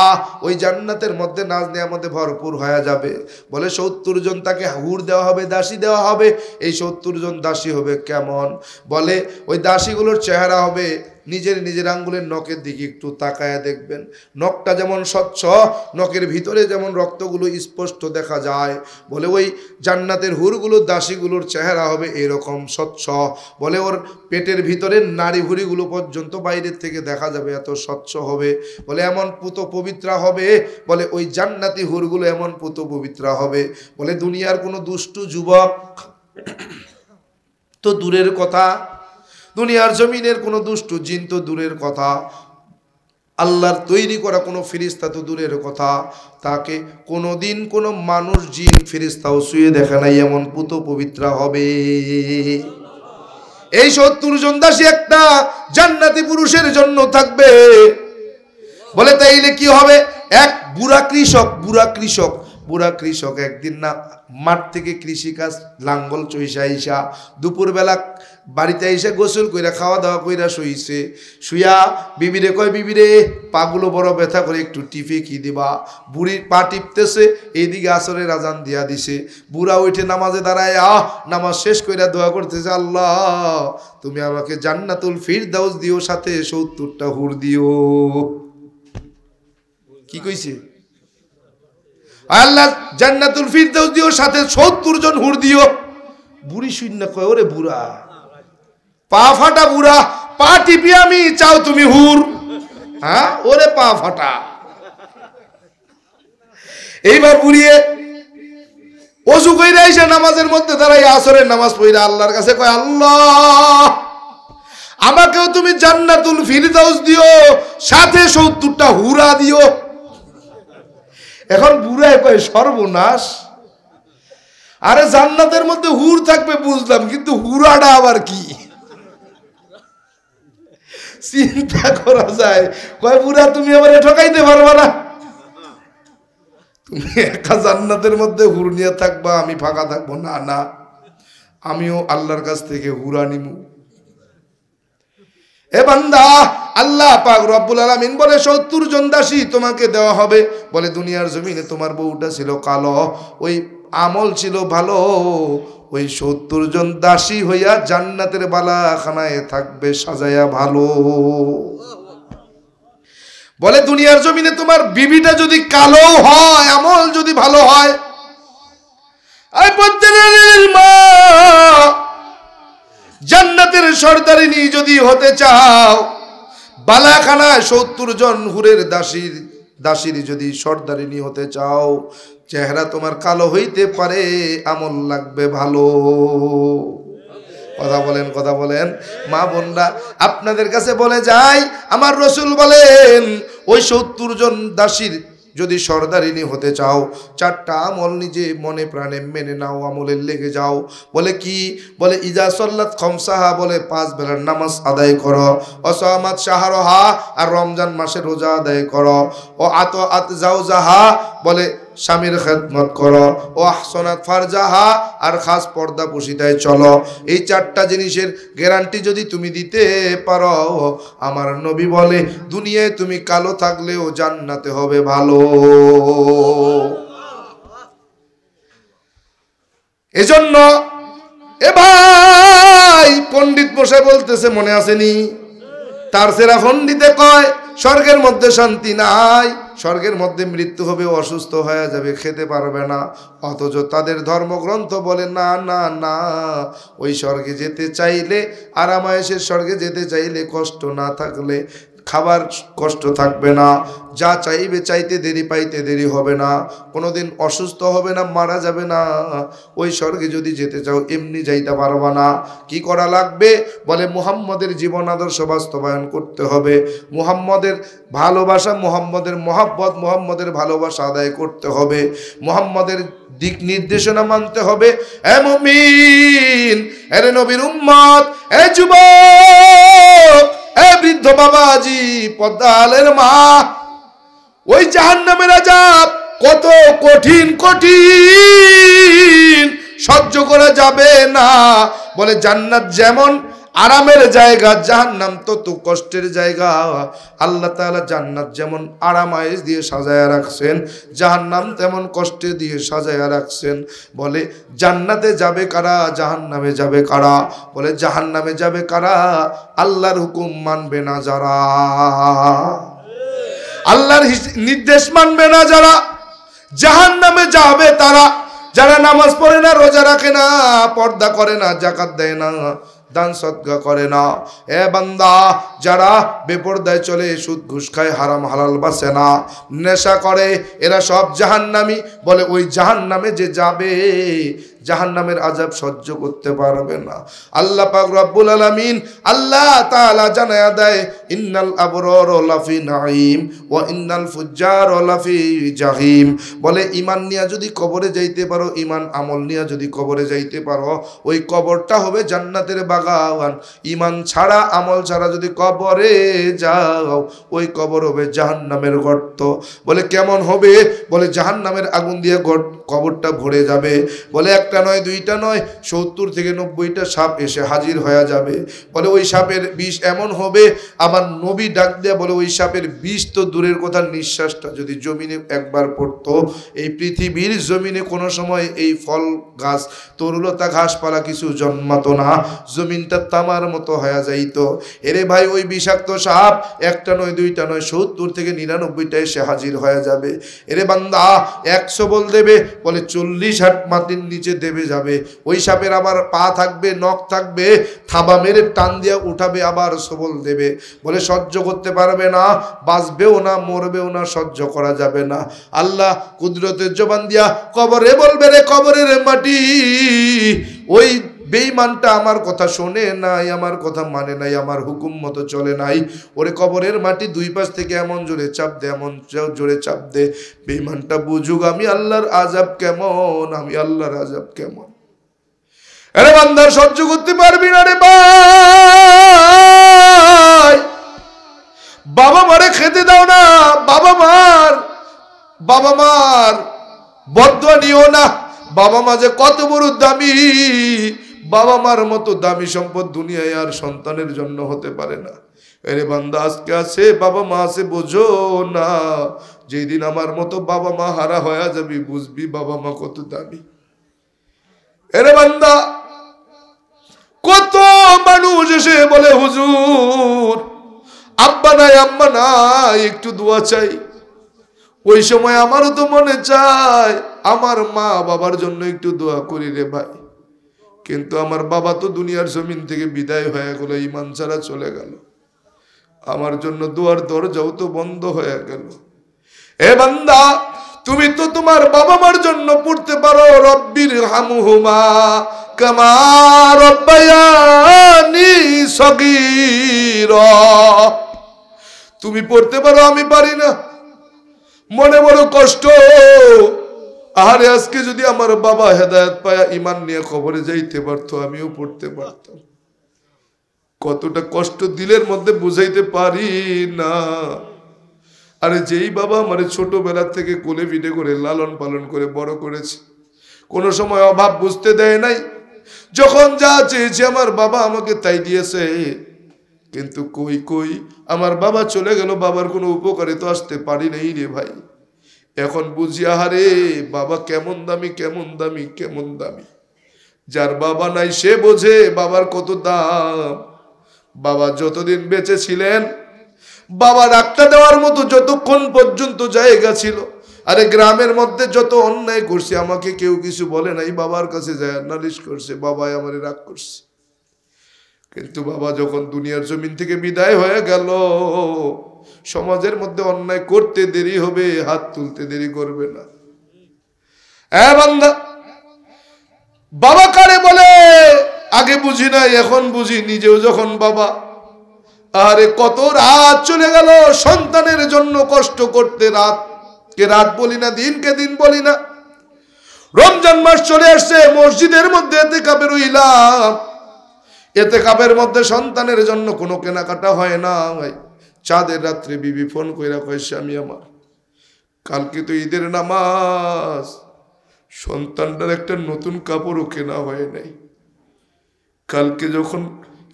ওই জান্নাতের মধ্যে নাজ নিয়ামতে ভরপুর হয়ে যাবে। বলে 70 জন তাকে হুর দেওয়া হবে, দাসী দেওয়া হবে। এই 70 জন দাসী হবে কেমন? বলে ওই দাসীগুলোর চেহারা হবে, নিজের নিজের আঙ্গুলের নখের দিকে একটু তাকায়া দেখবেন, নখটা যেমন স্বচ্ছ, নখের ভিতরে যেমন রক্তগুলো স্পষ্ট দেখা যায়। বলে ওই জান্নাতের হুরগুলোর দাসীগুলোর চেহারা হবে এরকম স্বচ্ছ। বলে ওর পেটের ভিতরের নাড়ি ভুড়িগুলো পর্যন্ত বাইরের থেকে দেখা যাবে, এত স্বচ্ছ হবে। বলে এমন পুত পবিত্রা হবে। বলে ওই জান্নাতি হুরগুলো এমন পুত পবিত্রা হবে। বলে দুনিয়ার কোনো দুষ্টু যুবক তো দূরের কথা, দুনিয়ার জমিনের কোনো দুষ্টু জিন তো দূরের কথা, আল্লাহর তৈরি করা কোনো ফেরেশতা তো দূরের কথা, তাকে কোনোদিন কোনো মানুষ জিন ফেরেশতাও ছুঁয়ে দেখে নাই, এমন পুত পবিত্রা হবে। এই 70 জন দাসী একটা জান্নাতি পুরুষের জন্য থাকবে। বলে তাইলে কি হবে? এক বুড়া কৃষক একদিন না মাঠ থেকে কৃষিকাজ লাঙ্গল চইসা আইসা দুপুরবেলা বাড়িতে এসে গোসল কইরা খাওয়া দাওয়া কইরা শুইছে। শুয়া বিবিরে কয়, বিবিরে পাগুলো বড় ব্যথা করে, একটু টিপে কি দিবা? বুড়ির পা টিপতেছে, এইদিকে আসরের আজান দিয়া দিছে। বুড়া উঠে নামাজে দাঁড়ায়, নামাজ শেষ কইরা দোয়া করতেছে, আল্লাহ তুমি আমাকে জান্নাতুল ফিরদাউস দিও, সাথে 70টা হুর দিও। কি কইছে? আল্লাহ জান্নাতুল ফিরদাউস দিও, সাথে 70 জন হুর দিও। বুড়ি শূন্য কয়, ওরে বুড়া, পা ফাটা বুড়া, পা টিপি আমি, চাও তুমি হুর? হ্যাঁ, ওরে পা ফাটা। এইবার বুড়িয়ে ওযু কইরা এসে নামাজের মধ্যে দাঁড়াই, আসরের নামাজ পড়া আল্লাহর কাছে কয়, আল্লাহ আমাকেও তুমি জান্নাতুল ফিরদাউস দিও, সাথে 70টা হুরা দিও। এখন বুড়ায় কয়, সর্বনাশ, আরে জান্নাতের মধ্যে হুর থাকবে বুঝলাম, কিন্তু হুরাটা আবার কি? চিন্তা করা যায়। কয়, বুড়া তুমি আবার ঠকাইতে পারবা না, তুমি একা জান্নাতের মধ্যে হুর নিয়ে থাকবা, আমি ফাঁকা থাকবো না। না, আমিও আল্লাহর কাছ থেকে হুরা নিমু। এ বান্দা, আল্লাহ পাক রব্বুল আলামিন বলে 70 জন দাসী তোমাকে দেওয়া হবে। বলে দুনিয়ার জমিনে তোমার বউটা ছিল কালো, ওই আমল ছিল ভালো, ওই 70 জন দাসী হইয়া জান্নাতের বালাখানায় থাকবে সাজায়া ভালো। বলে দুনিয়ার জমিনে তোমার বিবিটা যদি কালো হয়, আমল যদি ভালো হয়, জান্নাতের সর্দারিনী যদি হতে চাও, বালাখানায় 70 জন হুরের দাসীর যদি সর্দারিনী হতে চাও, চেহারা তোমার কালো হইতে পারে, আমল লাগবে ভালো। কথা বলেন মা বোনরা, আপনাদের কাছে বলে যাই, আমার রাসূল বলেন ওই 70 জন দাসীর যদি সর্দারিনী হতে চাও, 4টা আমল নিজে মনে প্রাণে মেনে নাও, আমলের লেগে যাও। বলে কি? বলে ইজা সাল্লাত খামসাহা, বলে 5 বেলার নামাজ আদায় করো। অসামাত শাহরহা, আর রমজান মাসে রোজা আদায় করো। ও আত জাওজাহা, বলে স্বামীর খেদমত করো। ও আহসানাত ফারজাহা, আর খাস পর্দা পুশিদায় চলো। এই 4টা জিনিসের গ্যারান্টি যদি তুমি দিতে পারো, আমার নবী বলে দুনিয়ায় তুমি কালো থাকলেও জান্নাতে হবে ভালো। এজন্য এ ভাই, পণ্ডিত মশাই বলতেছে, মনে আসেনি? তার সেরা পণ্ডিতে কয়, স্বর্গের মধ্যে শান্তি নাই, স্বর্গের মধ্যে মৃত্যু হবে, অসুস্থ হয়ে যাবে, খেতে পারবে না। অথচ তাদের ধর্মগ্রন্থ বলে না না না, ওই স্বর্গে যেতে চাইলে, আরামায়েশের স্বর্গে যেতে চাইলে, কষ্ট না থাকলে, খাবার কষ্ট থাকবে না, যা চাইবে চাইতে দেরি পাইতে দেরি হবে না, কোনোদিন অসুস্থ হবে না, মারা যাবে না। ওই স্বর্গে যদি যেতে চাও এমনি যাইতে পারবা না। কি করা লাগবে? বলে মুহাম্মদের জীবন আদর্শ বাস্তবায়ন করতে হবে, মুহাম্মদের ভালোবাসা, মুহাম্মদের মহব্বত, মুহাম্মদের ভালোবাসা আদায় করতে হবে, মুহাম্মদের দিক নির্দেশনা মানতে হবে। এ মুমিন, এ নবীর উম্মত, এ যুবক, এ বৃদ্ধ বাবাজি, পদ্মালের মা, ওই জাহান্নামের আযাব কত কঠিন কঠিন, সহ্য করা যাবে না। বলে জান্নাত যেমন আরামের জায়গা, জাহান্নাম তত কষ্টের জায়গা। আল্লাহ তাআলা জান্নাত যেমন আরামায়েশ দিয়ে সাজায়া রাখছেন, জাহান্নাম তেমন কষ্টে দিয়ে সাজায়া রাখছেন। বলে জান্নাতে যাবে কারা, জাহান্নামে যাবে কারা? বলে জাহান্নামে যাবে কারা? আল্লাহর হুকুম মানবে না যারা, আল্লাহর নির্দেশ মানবে না যারা, জাহান্নামে যাবে তারা। যারা নামাজ পড়ে না, রোজা রাখে না, পর্দা করে না, জাকাত দেয় না, দান সদকা করে না। এ বান্দা, যারা বেপরদায় চলে, সুদ ঘুষ খায়, হারাম হালাল বাসে না, নেশা করে, এরা সব জাহান্নামী। বলে ওই জাহান্নামে যে যাবে, জাহান্নামের আযাব সহ্য করতে পারবে না। আল্লাহ পাক রব্বুল আলামিন আল্লাহ তাআলা জানায়া দেয়, ইন্নাল আবরার লাফি নাঈম ওয়া ইন্নাল ফুজ্জার লাফি জাহিম। বলে ঈমান নিয়া যদি কবরে যাইতে পারো, ঈমান আমল নিয়া যদি কবরে যাইতে পারো, ওই কবরটা হবে জান্নাতের বাগান। ঈমান ছাড়া, আমল ছাড়া যদি কবরে যাও, ওই কবর হবে জাহান্নামের গর্ত। বলে কেমন হবে? বলে জাহান্নামের আগুন দিয়ে কবরটা ভরে যাবে। বলে একটা নয়, দুইটা নয়, 70 থেকে 90টা সাপ এসে হাজির হয়ে যাবে। বলে ওই সাপের বিষ এমন হবে, আমার নবী ডাক দেয়া বলে ওই সাপের বিষ তো দূরের কথা, নিঃশ্বাসটা যদি জমিনে একবার পড়তো, এই পৃথিবীর জমিনে কোনো সময় এই ফল গাছ, তরুলতা ঘাসপালা কিছু জন্মাতো না, জমিনটা তামার মতো হয়ে যাইতো। এরে ভাই, ওই বিষাক্ত সাপ একটা নয়, দুইটা নয়, 70 থেকে 99টা এসে হাজির হয়ে যাবে। এরে বান্দা, 100 বল দেবে, বলে 40 হাত মাটির নিচে দেবে যাবে। ওই সাপের আবার পা থাকবে, নখ থাকবে, থাবা মেরে টান দিয়া উঠাবে, আবার সবল দেবে। বলে সহ্য করতে পারবে না, বাঁচবেও না, মরবেও না, সহ্য করা যাবে না। আল্লাহ কুদরতের জবান দিয়া কবরে বলবে, রে কবরের মাটি, ওই বেঈমানটা আমার কথা শোনে নাই, আমার কথা মানে নাই, আমার হুকুম মতো চলে নাই, ওরে কবরের মাটি দুই পাশ থেকে এমন জোরে চাপ দে, এমন জোরে চাপ দে, বেঈমানটা বুঝুক আমি আল্লাহর আযাব কেমন, আমি আল্লাহর আযাব কেমন। আরে বান্দা, সহ্য করতে পারবি না রে ভাই। বাবা মারে খেতে দাও না, বাবা মার বদদুয়া নিও না। বাবা মা যে কত বড় দামি, বাবা মার মতো দামি সম্পদ দুনিয়ায় আর সন্তানের জন্য হতে পারে না। আরে বান্দা, আজকে আছে, বাবা মা আছে, বোঝো না, যেদিন আমার মতো বাবা মা হারা হয়ে যাবি, বুঝবি বাবা মা কত দামি। আরে বান্দা, কত মানুষ এসে বলে, হুজুর আব্বা নাই, আম্মা নাই, একটু দোয়া চাই। ওই সময় আমারও তো মনে চায় আমার মা বাবার জন্য একটু দোয়া করি রে ভাই, কিন্তু আমার বাবা তো দুনিয়ার জমিন থেকে বিদায় হয়ে গেল, ঈমান ছাড়া চলে গেল, আমার জন্য দোয়ার দরজাও তো বন্ধ হয়ে গেল। এ বান্দা, তুমি তো তোমার বাবা মার জন্য পড়তে পারো, রব্বির হামহুমা কামা রব্বায়ানি সগীরা। তুমি পড়তে পারো, আমি পারি না, মনে বড় কষ্ট। আরে আজকে যদি আমার বাবা হেদায়েত পায়া ঈমান নিয়ে কবরে যাইতে পারতো, আমিও পড়তে পারতাম। কতটা কষ্ট দিলের মধ্যে বুঝাইতে পারি না। আরে যেই বাবা আমারে ছোটবেলা থেকে কোলে পিঠে করে লালন পালন করে বড় করেছে, কোনো সময় অভাব বুঝতে দেয় নাই, যখন যা চেয়েছে আমার বাবা আমাকে তাই দিয়েছে। কিন্তু কই আমার বাবা চলে গেল, বাবার কোনো উপকারে তো আসতে পারি নাই রে ভাই। এখন বুঝি, আহারে বাবা কেমন দামি, কেমন দামি, কেমন দামি। যার বাবা নাই সে বোঝে বাবার কত দাম। বাবা যতদিন বেঁচে ছিলেন, বাবা ডাক্তার দেওয়ার মতো যতক্ষণ পর্যন্ত জায়গা ছিল, আরে গ্রামের মধ্যে যত অন্যায় করছে আমাকে কেউ কিছু বলে নাই, বাবার কাছে যায় নালিশ করছে, বাবাই আমারে রাগ করছে। কিন্তু বাবা যখন দুনিয়ার জমিন থেকে বিদায় হয়ে গেল, সমাজের মধ্যে অন্যায় করতে দেরি হবে, হাত তুলতে দেরি করবে না। হ্যাঁ বান্দা, বাবা কারে বলে আগে বুঝি নাই, এখন বুঝি, নিজেও যখন বাবা। আরে কত রাত চলে গেল সন্তানের জন্য কষ্ট করতে, রাতকে রাত বলি না, দিনকে দিন বলি না। রমজান মাস চলে আসছে, মসজিদের মধ্যে ইতিকাফে রইলাম, ইতিকাফের মধ্যে সন্তানের জন্য কোনো কেনাকাটা হয় না। চাঁদের রাত্রে বিবি ফোন কইরা কয়, স্বামী আমার কালকে তো ঈদের নামাজ, সন্তানটার একটা নতুন কাপড়ও কেনা হয় নাই, কালকে যখন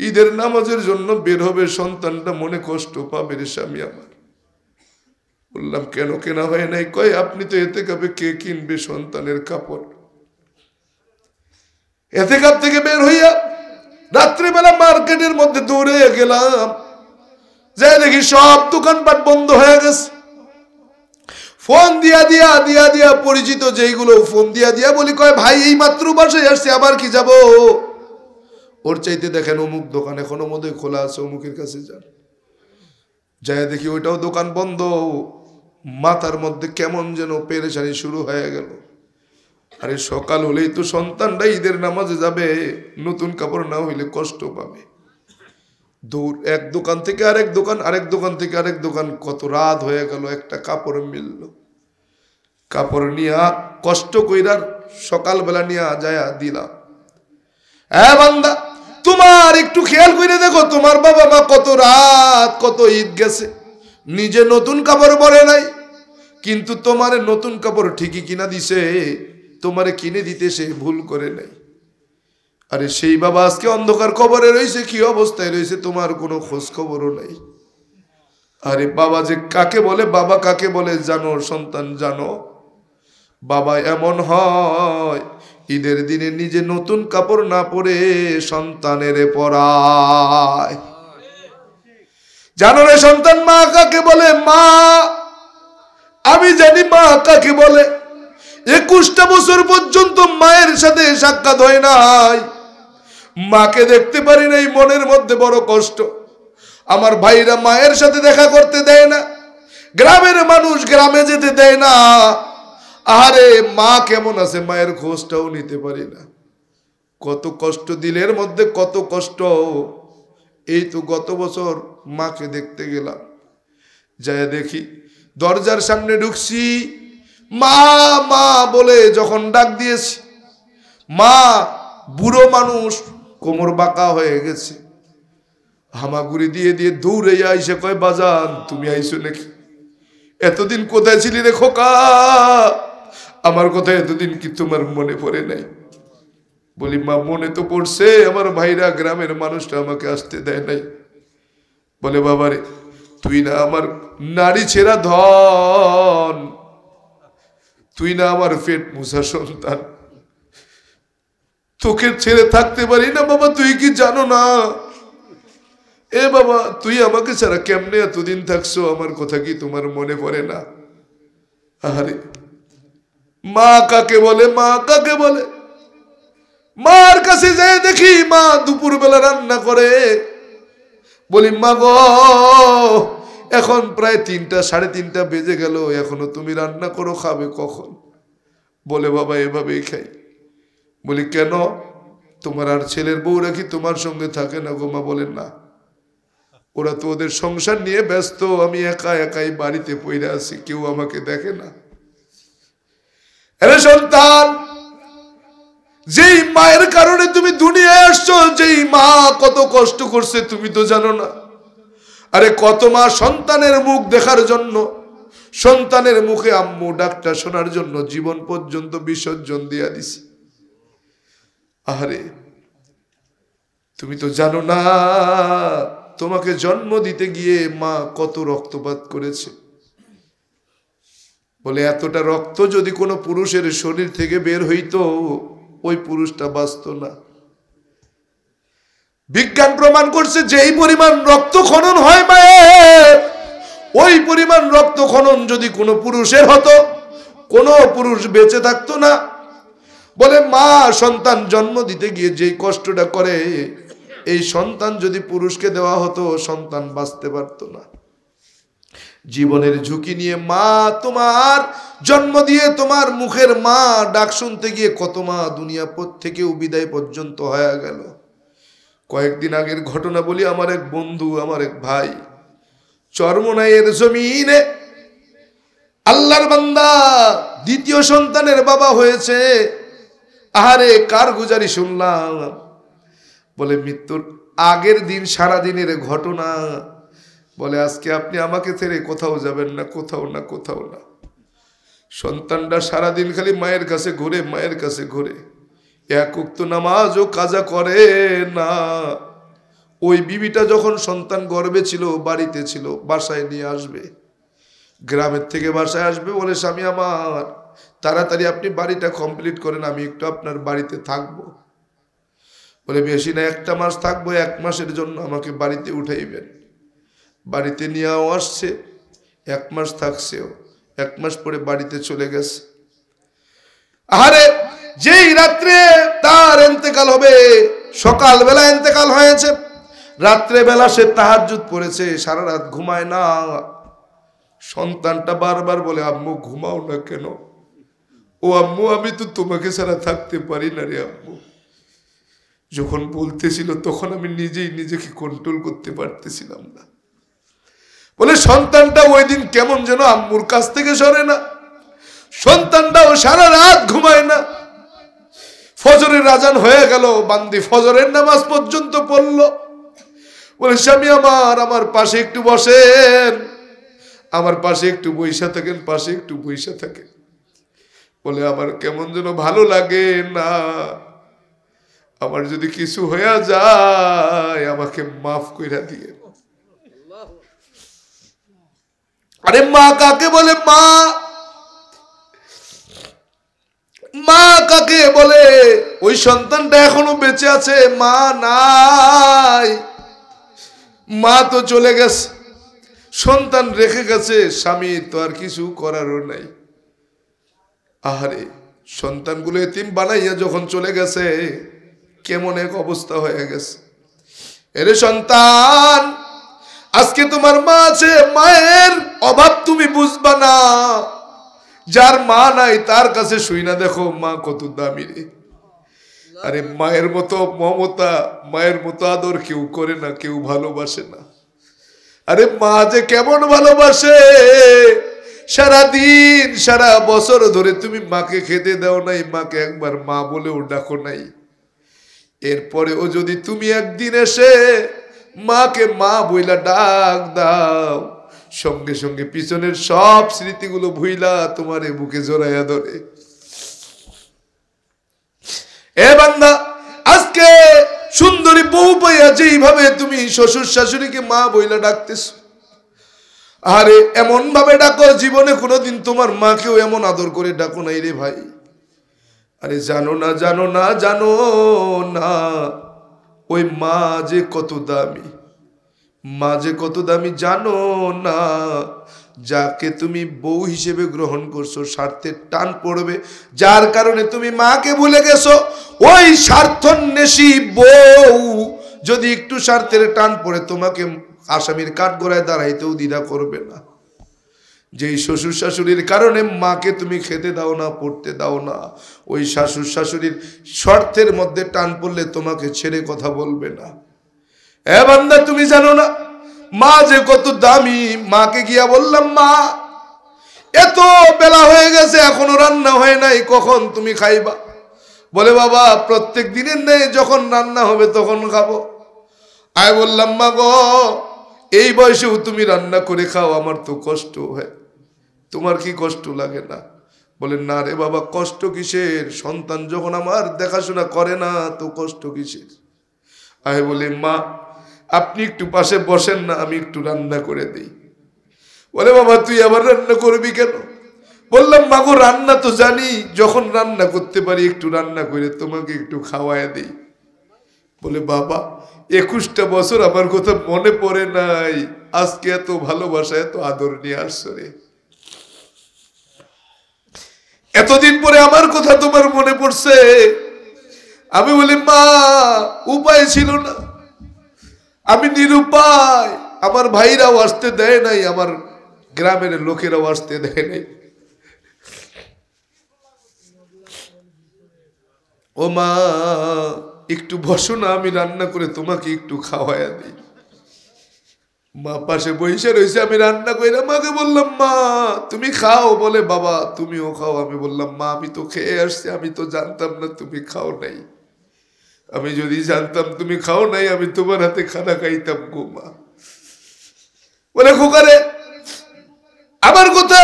ঈদের নামাজের জন্য বের হবে সন্তানটা মনে কষ্ট পাবে রে স্বামী আমার। বললাম কেন কেনা হয় নাই? কয় আপনি তো ইতিকাফে, কে কিনবে সন্তানের কাপড়? ইতিকাফ থেকে বের হইয়া রাত্রিবেলা মার্কেটের মধ্যে দৌড়ে গেলাম, যাই দেখি সব দোকানপাট বন্ধ হয়ে গেছে। ফোন দিয়া দিয়া দিয়া দিয়া পরিচিত যেইগুলো ফোন দিয়া দিয়া বলি, কয় ভাই এই মাত্র বাসায় আসছে, আবার কি যাব? ওর চাইতে দেখেন অমুক দোকান এখনো মধ্যে খোলা আছে, অমুকের কাছে যান। যাই দেখি ওইটাও দোকান বন্ধ। মাথার মধ্যে কেমন যেন পেরেশানি শুরু হয়ে গেল। আরে সকাল হলেই তো সন্তানটা ঈদের নামাজে যাবে, নতুন কাপড় না হইলে কষ্ট পাবে। দৌড়, এক দোকান থেকে আরেক দোকান, আরেক দোকান থেকে আরেক দোকান, কত রাত হয়ে গেল, একটা কাপড় মিলল। কাপড় নিয়া কষ্ট কইরার সকালবেলা নিয়ে যায় দিলাম। হ্যাঁ বান্দা, তোমার একটু খেয়াল করে দেখো, তোমার বাবা মা কত রাত কত ঈদ গেছে, নিজে নতুন কাপড় পরে নাই, কিন্তু তোমারে নতুন কাপড় ঠিকই কিনা দিছে, তোমারে কিনে দিতে সে ভুল করে নাই। আরে সেই বাবা আজকে অন্ধকার কবরে রয়েছে, কি অবস্থায় রয়েছে তোমার কোনো খোঁজ খবরও নাই। আরে বাবা যে কাকে বলে, বাবা কাকে বলে জানো? সন্তান জানো? বাবা এমন হয় ঈদের দিনে নিজে নতুন কাপড় না পরে সন্তানের পরায়। জানো রে সন্তান মা কাকে বলে? মা আমি জানি মা কাকে বলে। 21টা বছর পর্যন্ত মায়ের সাথে সাক্ষাৎ হয় নাই, মাকে দেখতে পারি নাই, মনের মধ্যে বড় কষ্ট। আমার ভাইরা মায়ের সাথে দেখা করতে দেয় না, গ্রামের মানুষ গ্রামে যেতে দেয় না। আরে মা কেমন আছে মায়ের খোঁজটাও নিতে পারি না। কত কষ্ট, দিলের মধ্যে কত কষ্ট। এই তো গত বছর মাকে দেখতে গেলাম, যায় দেখি দরজার সামনে ঢুকছি, মা মা বলে যখন ডাক দিয়েছি, মা বুড়ো মানুষ, কোমর বাঁকা হয়ে গেছে, হামাগুড়ি দিয়ে দিয়ে দৌড়ে আইসে কয়, বাজান তুমি আইসো নাকি? এতদিন কোথায় ছিলি রে খোকা? আমার কথা এতদিন কি তোমার মনে পড়ে নাই? বলি মা মনে তো পড়ছে, আমার ভাইরা গ্রামের মানুষটা আমাকে আসতে দেয় নাই। বলে বাবারে তুই না আমার নারী ছেঁড়া ধন, তুই না আমার পেট মুছা সন্তান, তোকে ছেড়ে থাকতে পারি না বাবা, তুই কি জানো না? এ বাবা তুই আমাকে ছাড়া কেমনে এতদিন থাকছো, আমার কথা কি তোমার মনে পড়ে না? আরে মা কাকে বলে, মা কাকে বলে? মার কাছে যায় দেখি মা দুপুর বেলা রান্না করে। বলি মা গো, এখন প্রায় 3টা 3:30 বেজে গেল, এখনো তুমি রান্না করো, খাবে কখন? বলে বাবা এভাবেই খাই। বলি কেন, তোমার আর ছেলের বউরা কি তোমার সঙ্গে থাকে না গো? মা বলেন না, ওরা তো ওদের সংসার নিয়ে ব্যস্ত, আমি একা একাই বাড়িতে পড়ে আছি, কেউ আমাকে দেখে না। আরে সন্তান, যেই মায়ের কারণে তুমি দুনিয়ায় আসছো, যেই মা কত কষ্ট করছে তুমি তো জানো না। আরে কত মা সন্তানের মুখ দেখার জন্য, সন্তানের মুখে আম্মু ডাকটা শোনার জন্য জীবন পর্যন্ত বিসর্জন দিয়া দিছে। আরে তুমি তো জানো না, তোমাকে জন্ম দিতে গিয়ে মা কত রক্তপাত করেছে। বলে এতটা রক্ত যদি কোনো পুরুষের শরীর থেকে বের হইতো, ওই পুরুষটা বাঁচত না। বিজ্ঞান প্রমাণ করছে যেই পরিমাণ রক্ত খনন হয় মায়ের, ওই পরিমাণ রক্তক্ষরণ যদি কোনো পুরুষের হতো, কোনো পুরুষ বেঁচে থাকতো না। বলে মা সন্তান জন্ম দিতে গিয়ে যেই কষ্টটা করে, এই সন্তান যদি পুরুষকে দেওয়া হতো সন্তান বাঁচতে পারতো না। জীবনের ঝুঁকি নিয়ে মা তোমার জন্ম দিয়ে তোমার মুখের মা ডাক শুনতে গিয়ে কত মা দুনিয়া থেকেও বিদায় পর্যন্ত হয়ে গেল। কয়েকদিন আগের ঘটনা বলি, আমার এক বন্ধু, আমার এক ভাই চরমনাইয়ের জমিনে আল্লাহর বান্দা দ্বিতীয় সন্তানের বাবা হয়েছে। আহারে কারগুজারি শুনলাম। বলে মৃত্যুর আগের দিন সারা দিনের ঘটনা। বলে আজকে আপনি আমাকে ছেড়ে কোথাও যাবেন না, কোথাও না, কোথাও না। সন্তানটা সারাদিন খালি মায়ের কাছে ঘুরে, মায়ের কাছে ঘুরে, এক ওয়াক্ত নামাজও কাজা করে না। ওই বিবিটা যখন সন্তান গর্ভে ছিল, বাড়িতে ছিল, বাসায় নিয়ে আসবে, গ্রামের থেকে বাসায় আসবে, বলে স্বামী আমার তাড়াতাড়ি আপনি বাড়িটা কমপ্লিট করেন, আমি একটু আপনার বাড়িতে থাকবো। বলে বেশি না, 1 মাস থাকবো, 1 মাসের জন্য আমাকে বাড়িতে উঠাইবেন। বাড়িতে নিয়েও আসছে, 1 মাস থাকছেও, 1 মাস পরে বাড়িতে চলে গেছে। আরে যেই রাত্রে তার ইন্তেকাল হবে, সকালবেলা ইন্তেকাল হয়েছে, রাত্রে বেলা সে তাহাজ্জুদ পড়েছে, সারা রাত ঘুমায় না। সন্তানটা বারবার বলে আম্মু ঘুমাও না কেন? ও আম্মু আমি তো তোমাকে ছাড়া থাকতে পারি না রে আম্মু। যখন বলতেছিল তখন আমি নিজেই নিজেকে কন্ট্রোল করতে পারতেছিলাম না। বলে সন্তানটা ওই দিন কেমন যেন আম্মুর কাছ থেকে সরে না। সন্তানটাও সারা রাত ঘুমায় না। ফজরের আজান হয়ে গেল, বান্দি ফজরের নামাজ পর্যন্ত পড়ল। বলে স্বামী আমার পাশে একটু বসেন, আমার পাশে একটু বইসা থাকেন, পাশে একটু বইসা থাকেন। বলে আমার কেমন যেন ভালো লাগে না, আমার যদি কিছু হয়ে যায় আমাকে মাফ কইরা দিয়ে। আরে মা কাকে বলে? মা কাকে বলে? ওই সন্তানটা এখনো বেঁচে আছে, মা নাই, মা তো চলে গেছে, সন্তান রেখে গেছে, স্বামী তো আর কিছু করারও নাই। আহারে সন্তানগুলো এতিম বানাইয়া যখন চলে গেছে, কেমন এক অবস্থা হয়ে গেছে। এরে সন্তান, আজকে তোমার মা আছে, মায়ের অভাব তুমি বুঝবা না। যার মা নাই তার কাছে শুই না, দেখো মা কত দামি রে। আরে মায়ের মতো মমতা, মায়ের মতো আদর কেউ করে না, কেউ ভালোবাসে না। আরে মা যে কেমন ভালোবাসে, সারাদিন সারা বছর ধরে তুমি মাকে খেতে দাও নাই, মাকে একবার মা বলেও ডাকো নাই। এরপরেও যদি তুমি একদিন এসে মাকে মা বইলা ডাক দাও, সঙ্গে সঙ্গে পিছনের সব স্মৃতিগুলো ভুইলা তোমারে বুকে জড়াইয়া ধরে। এ বান্দা, আজকে সুন্দরী বউ পাইয়া যেইভাবে তুমি শ্বশুর শাশুড়িকে মা বইলা ডাকতেছ, আরে এমন ভাবে ডাকো জীবনে কোনোদিন তোমার মাকেও এমন আদর করে ডাকো নাই রে ভাই। আরে জানো না, জানো না, জানো না ওই মা যে কত দামি, মা যে কত দামি জানো না। যাকে তুমি বউ হিসেবে গ্রহণ করছো, স্বার্থের টান পড়বে, যার কারণে তুমি মাকে ভুলে গেছো। ওই স্বার্থন্বেষী বউ যদি একটু স্বার্থের টান পড়ে, তোমাকে আসামির কাঠগড়ায় দাঁড়াইতেও দ্বিধা করবে না। যেই শ্বশুর শাশুড়ির কারণে মাকে তুমি খেতে দাও না, পড়তে দাও না, ওই শাশুড় শাশুড়ির স্বার্থের মধ্যে টান পড়লে তোমাকে ছেড়ে কথা বলবে না। এ বান্দা, তুমি জানো না মা যে কত দামি? মাকে গিয়া বললাম, মা এত বেলা হয়ে গেছে এখনো রান্না হয় নাই, কখন তুমি খাইবা? বলে বাবা প্রত্যেক দিনের নেই, যখন রান্না হবে তখন খাবো। আমি বললাম, মা গো এই বয়সেও তুমি রান্না করে খাও, আমার তো কষ্ট হয়, তোমার কি কষ্ট লাগে না? বলে না রে বাবা, কষ্ট কিসের? সন্তান যখন আমার দেখাশোনা করে না তো কষ্ট কিসের? আমি বলি, মা আপনি একটু পাশে বসেন না, আমি একটু রান্না করে দিই। বলে বাবা তুই আবার রান্না করবি কেন? বললাম, মা গো রান্না তো জানি, যখন রান্না করতে পারি একটু রান্না করে তোমাকে একটু খাওয়ায় দিই। বলে বাবা 21টা বছর আমার কথা মনে পড়ে নাই? আজকে এত ভালোবাসা এত আদর নিয়ে আসছো রে। এতদিন পরে আমার কথা তোমার মনে পড়ছে। আমি বলি মা উপায় ছিল না, আমি নিরুপায়, আমার ভাইরাও আসতে দেয় নাই, আমার গ্রামের লোকেরাও আসতে দেয় নাই। ও মা একটু বসো না, আমি রান্না করে তোমাকে একটু খাওয়াইয়া দিই। মা পাশে বসে রয়েছে, আমি রান্না কইরা মাকে বললাম মা তুমি খাও, বলে বাবা তুমিও খাও। আমি বললাম মা আমি তো খেয়ে আসছি, আমি তো জানতাম না তুমি খাও নাই, আমি যদি জানতাম তুমি খাও নাই আমি তোমার হাতে খানা খাইতাম গো মা। বলে খোকারে আমার কথা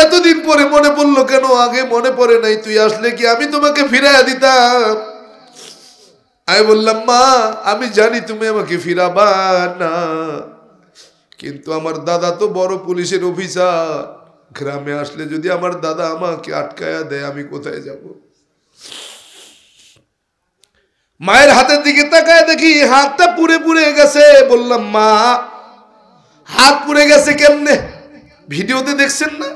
এতদিন পরে মনে পড়লো কেন? আগে মনে পড়ে নাই, তুই আসলে কি আমি তোমাকে ফিরাইয়া দিতাম। আমি বললাম মা আমি জানি তুমি আমাকে ফিরাবা না, কিন্তু আমার দাদা তো বড় পুলিশের অফিসার, গ্রামে আসলে যদি আমার দাদা আমাকে আটকায়া দেয় আমি কোথায় যাব? মায়ের হাতের দিকে তাকায় দেখি হাতটা পুড়ে পুড়ে গেছে। বললাম মা হাত পুড়ে গেছে কেমনে? ভিডিওতে দেখছেন না,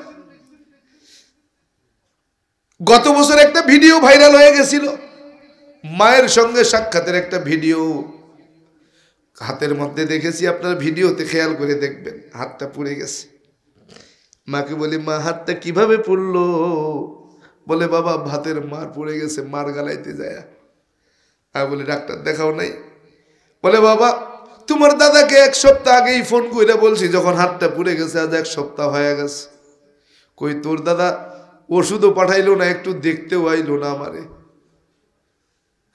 গত বছর একটা ভিডিও ভাইরাল হয়ে গেছিল, মায়ের সঙ্গে সাক্ষাতের একটা ভিডিও হাতের মধ্যে দেখেছি, আপনারা ভিডিওতে খেয়াল করে দেখবেন, হাতটা পুড়ে গেছে। মাকে বলি মা হাতটা কিভাবে পুড়লো? বলে বাবা ভাতের মার পুড়ে গেছে, মার গালাইতে যায়। আমি বলি ডাক্তার দেখাও নাই? বলে বাবা তোমার দাদাকে এক সপ্তাহ আগেই ফোন করে বলছি যখন হাতটা পুড়ে গেছে, আজ এক সপ্তাহ হয়ে গেছে। কই তোর দাদা ওষুধও পাঠাইলো না, একটু দেখতেও আইলো না আমারে।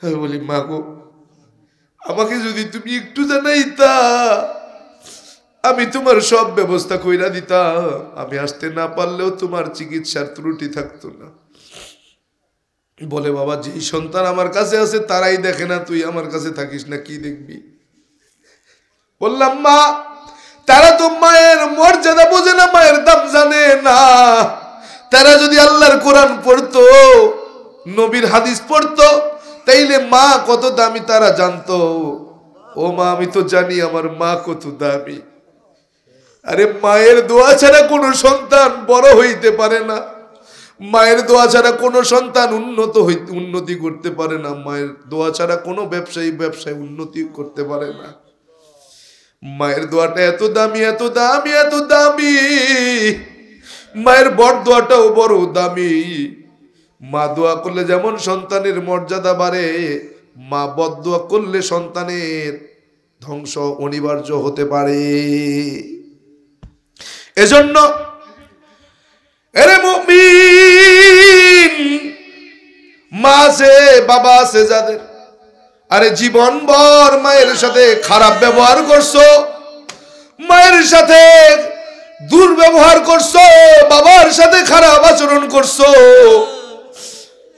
আমি বলি মা গো আমাকে যদি তুমি একটু জানাইতা আমি তোমার সব ব্যবস্থা কইরা দিতাম, আমি আসতে না পারলেও তোমার চিকিৎসার ত্রুটি থাকতো না। বলে বাবা যেই সন্তান আমার কাছে আছে তারাই দেখে না, তুই আমার কাছে থাকিস না কি দেখবি? বললাম মা তারা তো মায়ের মর্যাদা বোঝে না, মায়ের দাম জানে না। তারা যদি আল্লাহর কোরআন পড়তো, নবীর হাদিস পড়তো, তাইলে মা কত দামি তারা জানতো। ও মা আমি তো জানি আমার মা কত দামি। আরে মায়ের দোয়া ছাড়া কোনো সন্তান বড় হইতে পারে না, মায়ের দোয়া ছাড়া কোনো সন্তান উন্নতি করতে পারে না, মায়ের দোয়া ছাড়া কোনো ব্যবসায় উন্নতি করতে পারে না। মায়ের দোয়াটা এত দামি এত দামি এত দামি, মায়ের বড় দোয়াটাও বড় দামি। মা দোয়া করলে যেমন সন্তানের মর্যাদা বাড়ে, মা বদদোয়া করলে সন্তানের ধ্বংস অনিবার্য হতে পারে। এজন্য এরে মুমিন মা আছে বাবা আছে যাদের, আরে জীবন ভর মায়ের সাথে খারাপ ব্যবহার করছো, মায়ের সাথে দুর্ব্যবহার করছো, বাবার সাথে খারাপ আচরণ করছো,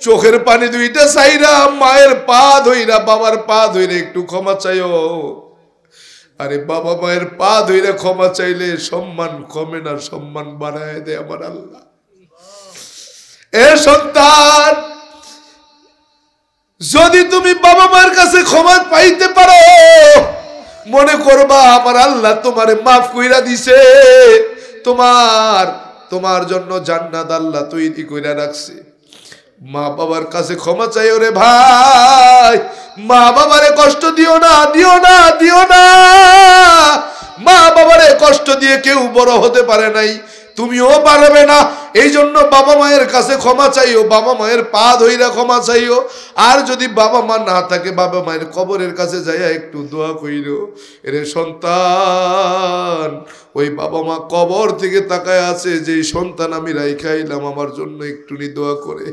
চোখের পানি দুইটা চাইরা মায়ের পা ধইরা বাবার পা ধইরা একটু ক্ষমা চাইও। আরে বাবা মায়ের পা ধইরা ক্ষমা চাইলে সম্মান কমে না, সম্মান বাড়ায় দেয় আমার আল্লাহ। এ সন্তান যদি তুমি বাবা মায়ের কাছে ক্ষমা পাইতে পারো, মনে করবা আমার আল্লাহ তোমারে মাফ কইরা দিছে, তোমার জন্য জান্নাত আল্লাহ তৈরি কইরা রাখছে। মা বাবার কাছে ক্ষমা চাইও রে ভাই, মা বাবারে কষ্ট দিও না দিও না দিও না। মা বাবারে কষ্ট দিয়ে কেউ বড় হতে পারে নাই, তুমিও পারবে না। এই জন্য বাবা মায়ের কাছে ক্ষমা চাইও, বাবা মায়ের পা ধইরা ক্ষমা চাইও। আর যদি বাবা মা না থাকে বাবা মায়ের কবরের কাছে যাইয়া একটু দোয়া কইরো। এরে সন্তান ওই বাবা মা কবর থেকে তাকায় আছে, যে সন্তান আমি রাইখাইলাম আমার জন্য একটু দোয়া করে।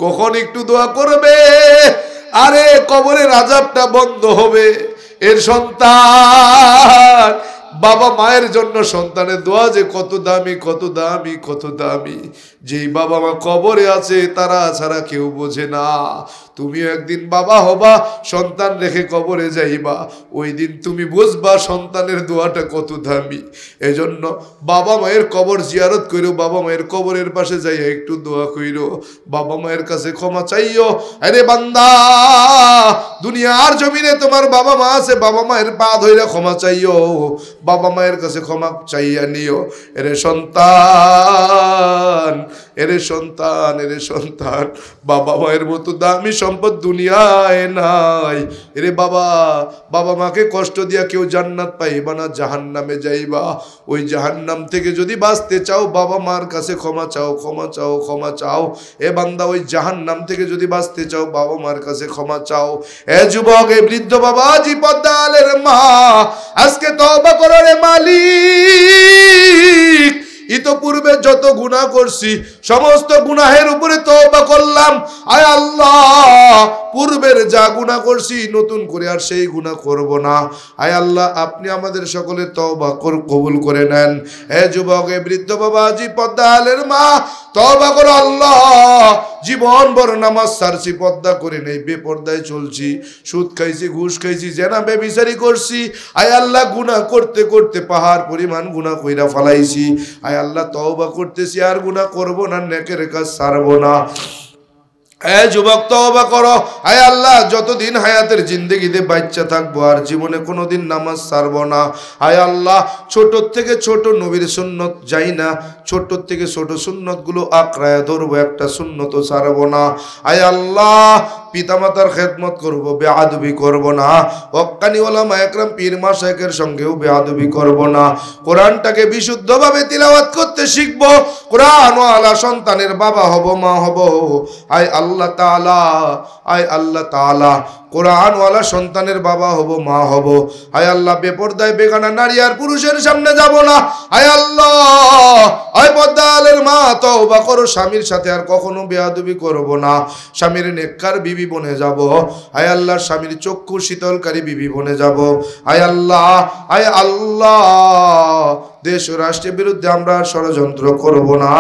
কখন একটু দোয়া করবে, আরে কবরের আযাবটা বন্ধ হবে। এর সন্তান বাবা মায়ের জন্য সন্তানের দোয়া যে কত দামি কত দামি কত দামি। যেই বাবা মা কবরে আছে তারা ছাড়া কেউ বোঝে না। তুমিও একদিন বাবা হবা, সন্তান রেখে কবরে যাইবা, ওই দিন তুমি বুঝবা সন্তানের দোয়াটা কত দামি। এজন্য বাবা মায়ের কবর জিয়ারত কইরো, বাবা মায়ের কবরের পাশে যাইয়া একটু দোয়া কইরো, বাবা মায়ের কাছে ক্ষমা চাইও। আরে বান্দা দুনিয়ার জমিনে তোমার বাবা মা আছে, বাবা মায়ের পা ধইরা ক্ষমা চাইও, বাবা মায়ের কাছে ক্ষমা চাইয়া নিও। এরে সন্তান, এরে সন্তান, এরে সন্তান, বাবা মায়ের মতো দামি সম্পদ দুনিয়ায় নাই। এরে বাবা, বাবা মাকে কষ্ট দিয়া কেউ জান্নাত পাইবা না, জাহান্নামে যাইবা। ওই জাহান্নাম থেকে যদি বাঁচতে চাও বাবা মার কাছে ক্ষমা চাও, ক্ষমা চাও, ক্ষমা চাও। এ বান্দা, ওই জাহান্নাম থেকে যদি বাঁচতে চাও বাবা মার কাছে ক্ষমা চাও। এ যুবক, এ বৃদ্ধ বাবাজি, পদ্মালের মা, আজকে তওবা করো রে মালিক। ইতোপূর্বে যত গুনাহ করছি সমস্ত গুনাহের উপরে তওবা করলাম। আয় আল্লাহ, পূর্বের যা গুনাহ করছি নতুন করে আর সেই গুনাহ করব না। আয় আল্লাহ, আপনি আমাদের সকলের তওবা কবুল করে নেন। হে যুবক, হে বৃদ্ধ বাবাজি, পদ্মালের মা, তওবা করো আল্লাহ। জীবন ভর নামাজ ছাড়ছি, পর্দা করে নেই, বেপর্দায় চলছি, সুদ খাইছি, ঘুষ খাইছি, জেনা বেবিচারি করছি। আয় আল্লাহ, গুনাহ করতে করতে পাহাড় পরিমাণ গুনাহ কইরা ফেলাইছি। আয় আল্লাহ, তওবা করতেছি, আর গুনাহ করব না, নেকের কাজ ছাড়বো না। এ যুবক, তওবা করো। আয় আল্লাহ, যতদিন হায়াতের জিন্দেগিতে বাচ্চা থাকবো আর জীবনে কোনোদিন নামাজ ছাড়বো না। আয় আল্লাহ, ছোট থেকে ছোট নবীর সুন্নত যাই না, ছোট থেকে ছোট সুন্নত গুলো আঁকড়ায় ধরবো, একটা সুন্নত ছাড়বো না। আয় আল্লাহ, পিতামাতার খেদমত করব, বেয়াদবি করব না। হক্কানি ওলামা একরাম পীর মাশায়েখের সঙ্গেও বেয়াদবি করব না। কোরআনটাকে বিশুদ্ধভাবে তিলাওয়াত করতে শিখব। কোরআনওয়ালা সন্তানের বাবা হব, মা হব। আয় আল্লাহ তাআলা, আয় আল্লাহ তাআলা, কোরআনওয়ালা সন্তানের বাবা হব, মা হব। আয় আল্লাহ, বেপরদায় বেগানা নারী আর পুরুষের সামনে যাব না। আয় আল্লাহ, আয় পদ্মালের মা, তওবা করো, স্বামীর সাথে আর কখনো বেয়াদবি করব না। স্বামীর নেককার বিবি বনে যাব। আয় আল্লাহ, স্বামীর চক্ষু শীতলকারী বিবি বনে যাব। আয় আল্লাহ, আয় আল্লাহ, দেশ ও রাষ্ট্রের বিরুদ্ধে আমরা ষড়যন্ত্র করব না।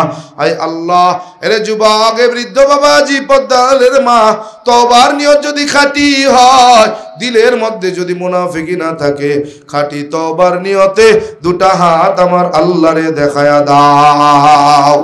আয় আল্লাহ, এরে যুবক, এ বৃদ্ধ বাবাজি, পদ্মালের মা, তওবার নিয়ত যদি খাঁটি হয়, দিলের মধ্যে যদি মুনাফিকি না থাকে, খাঁটি তওবার নিয়তে দুটা হাত আমার আল্লাহরে দেখায়া দাও।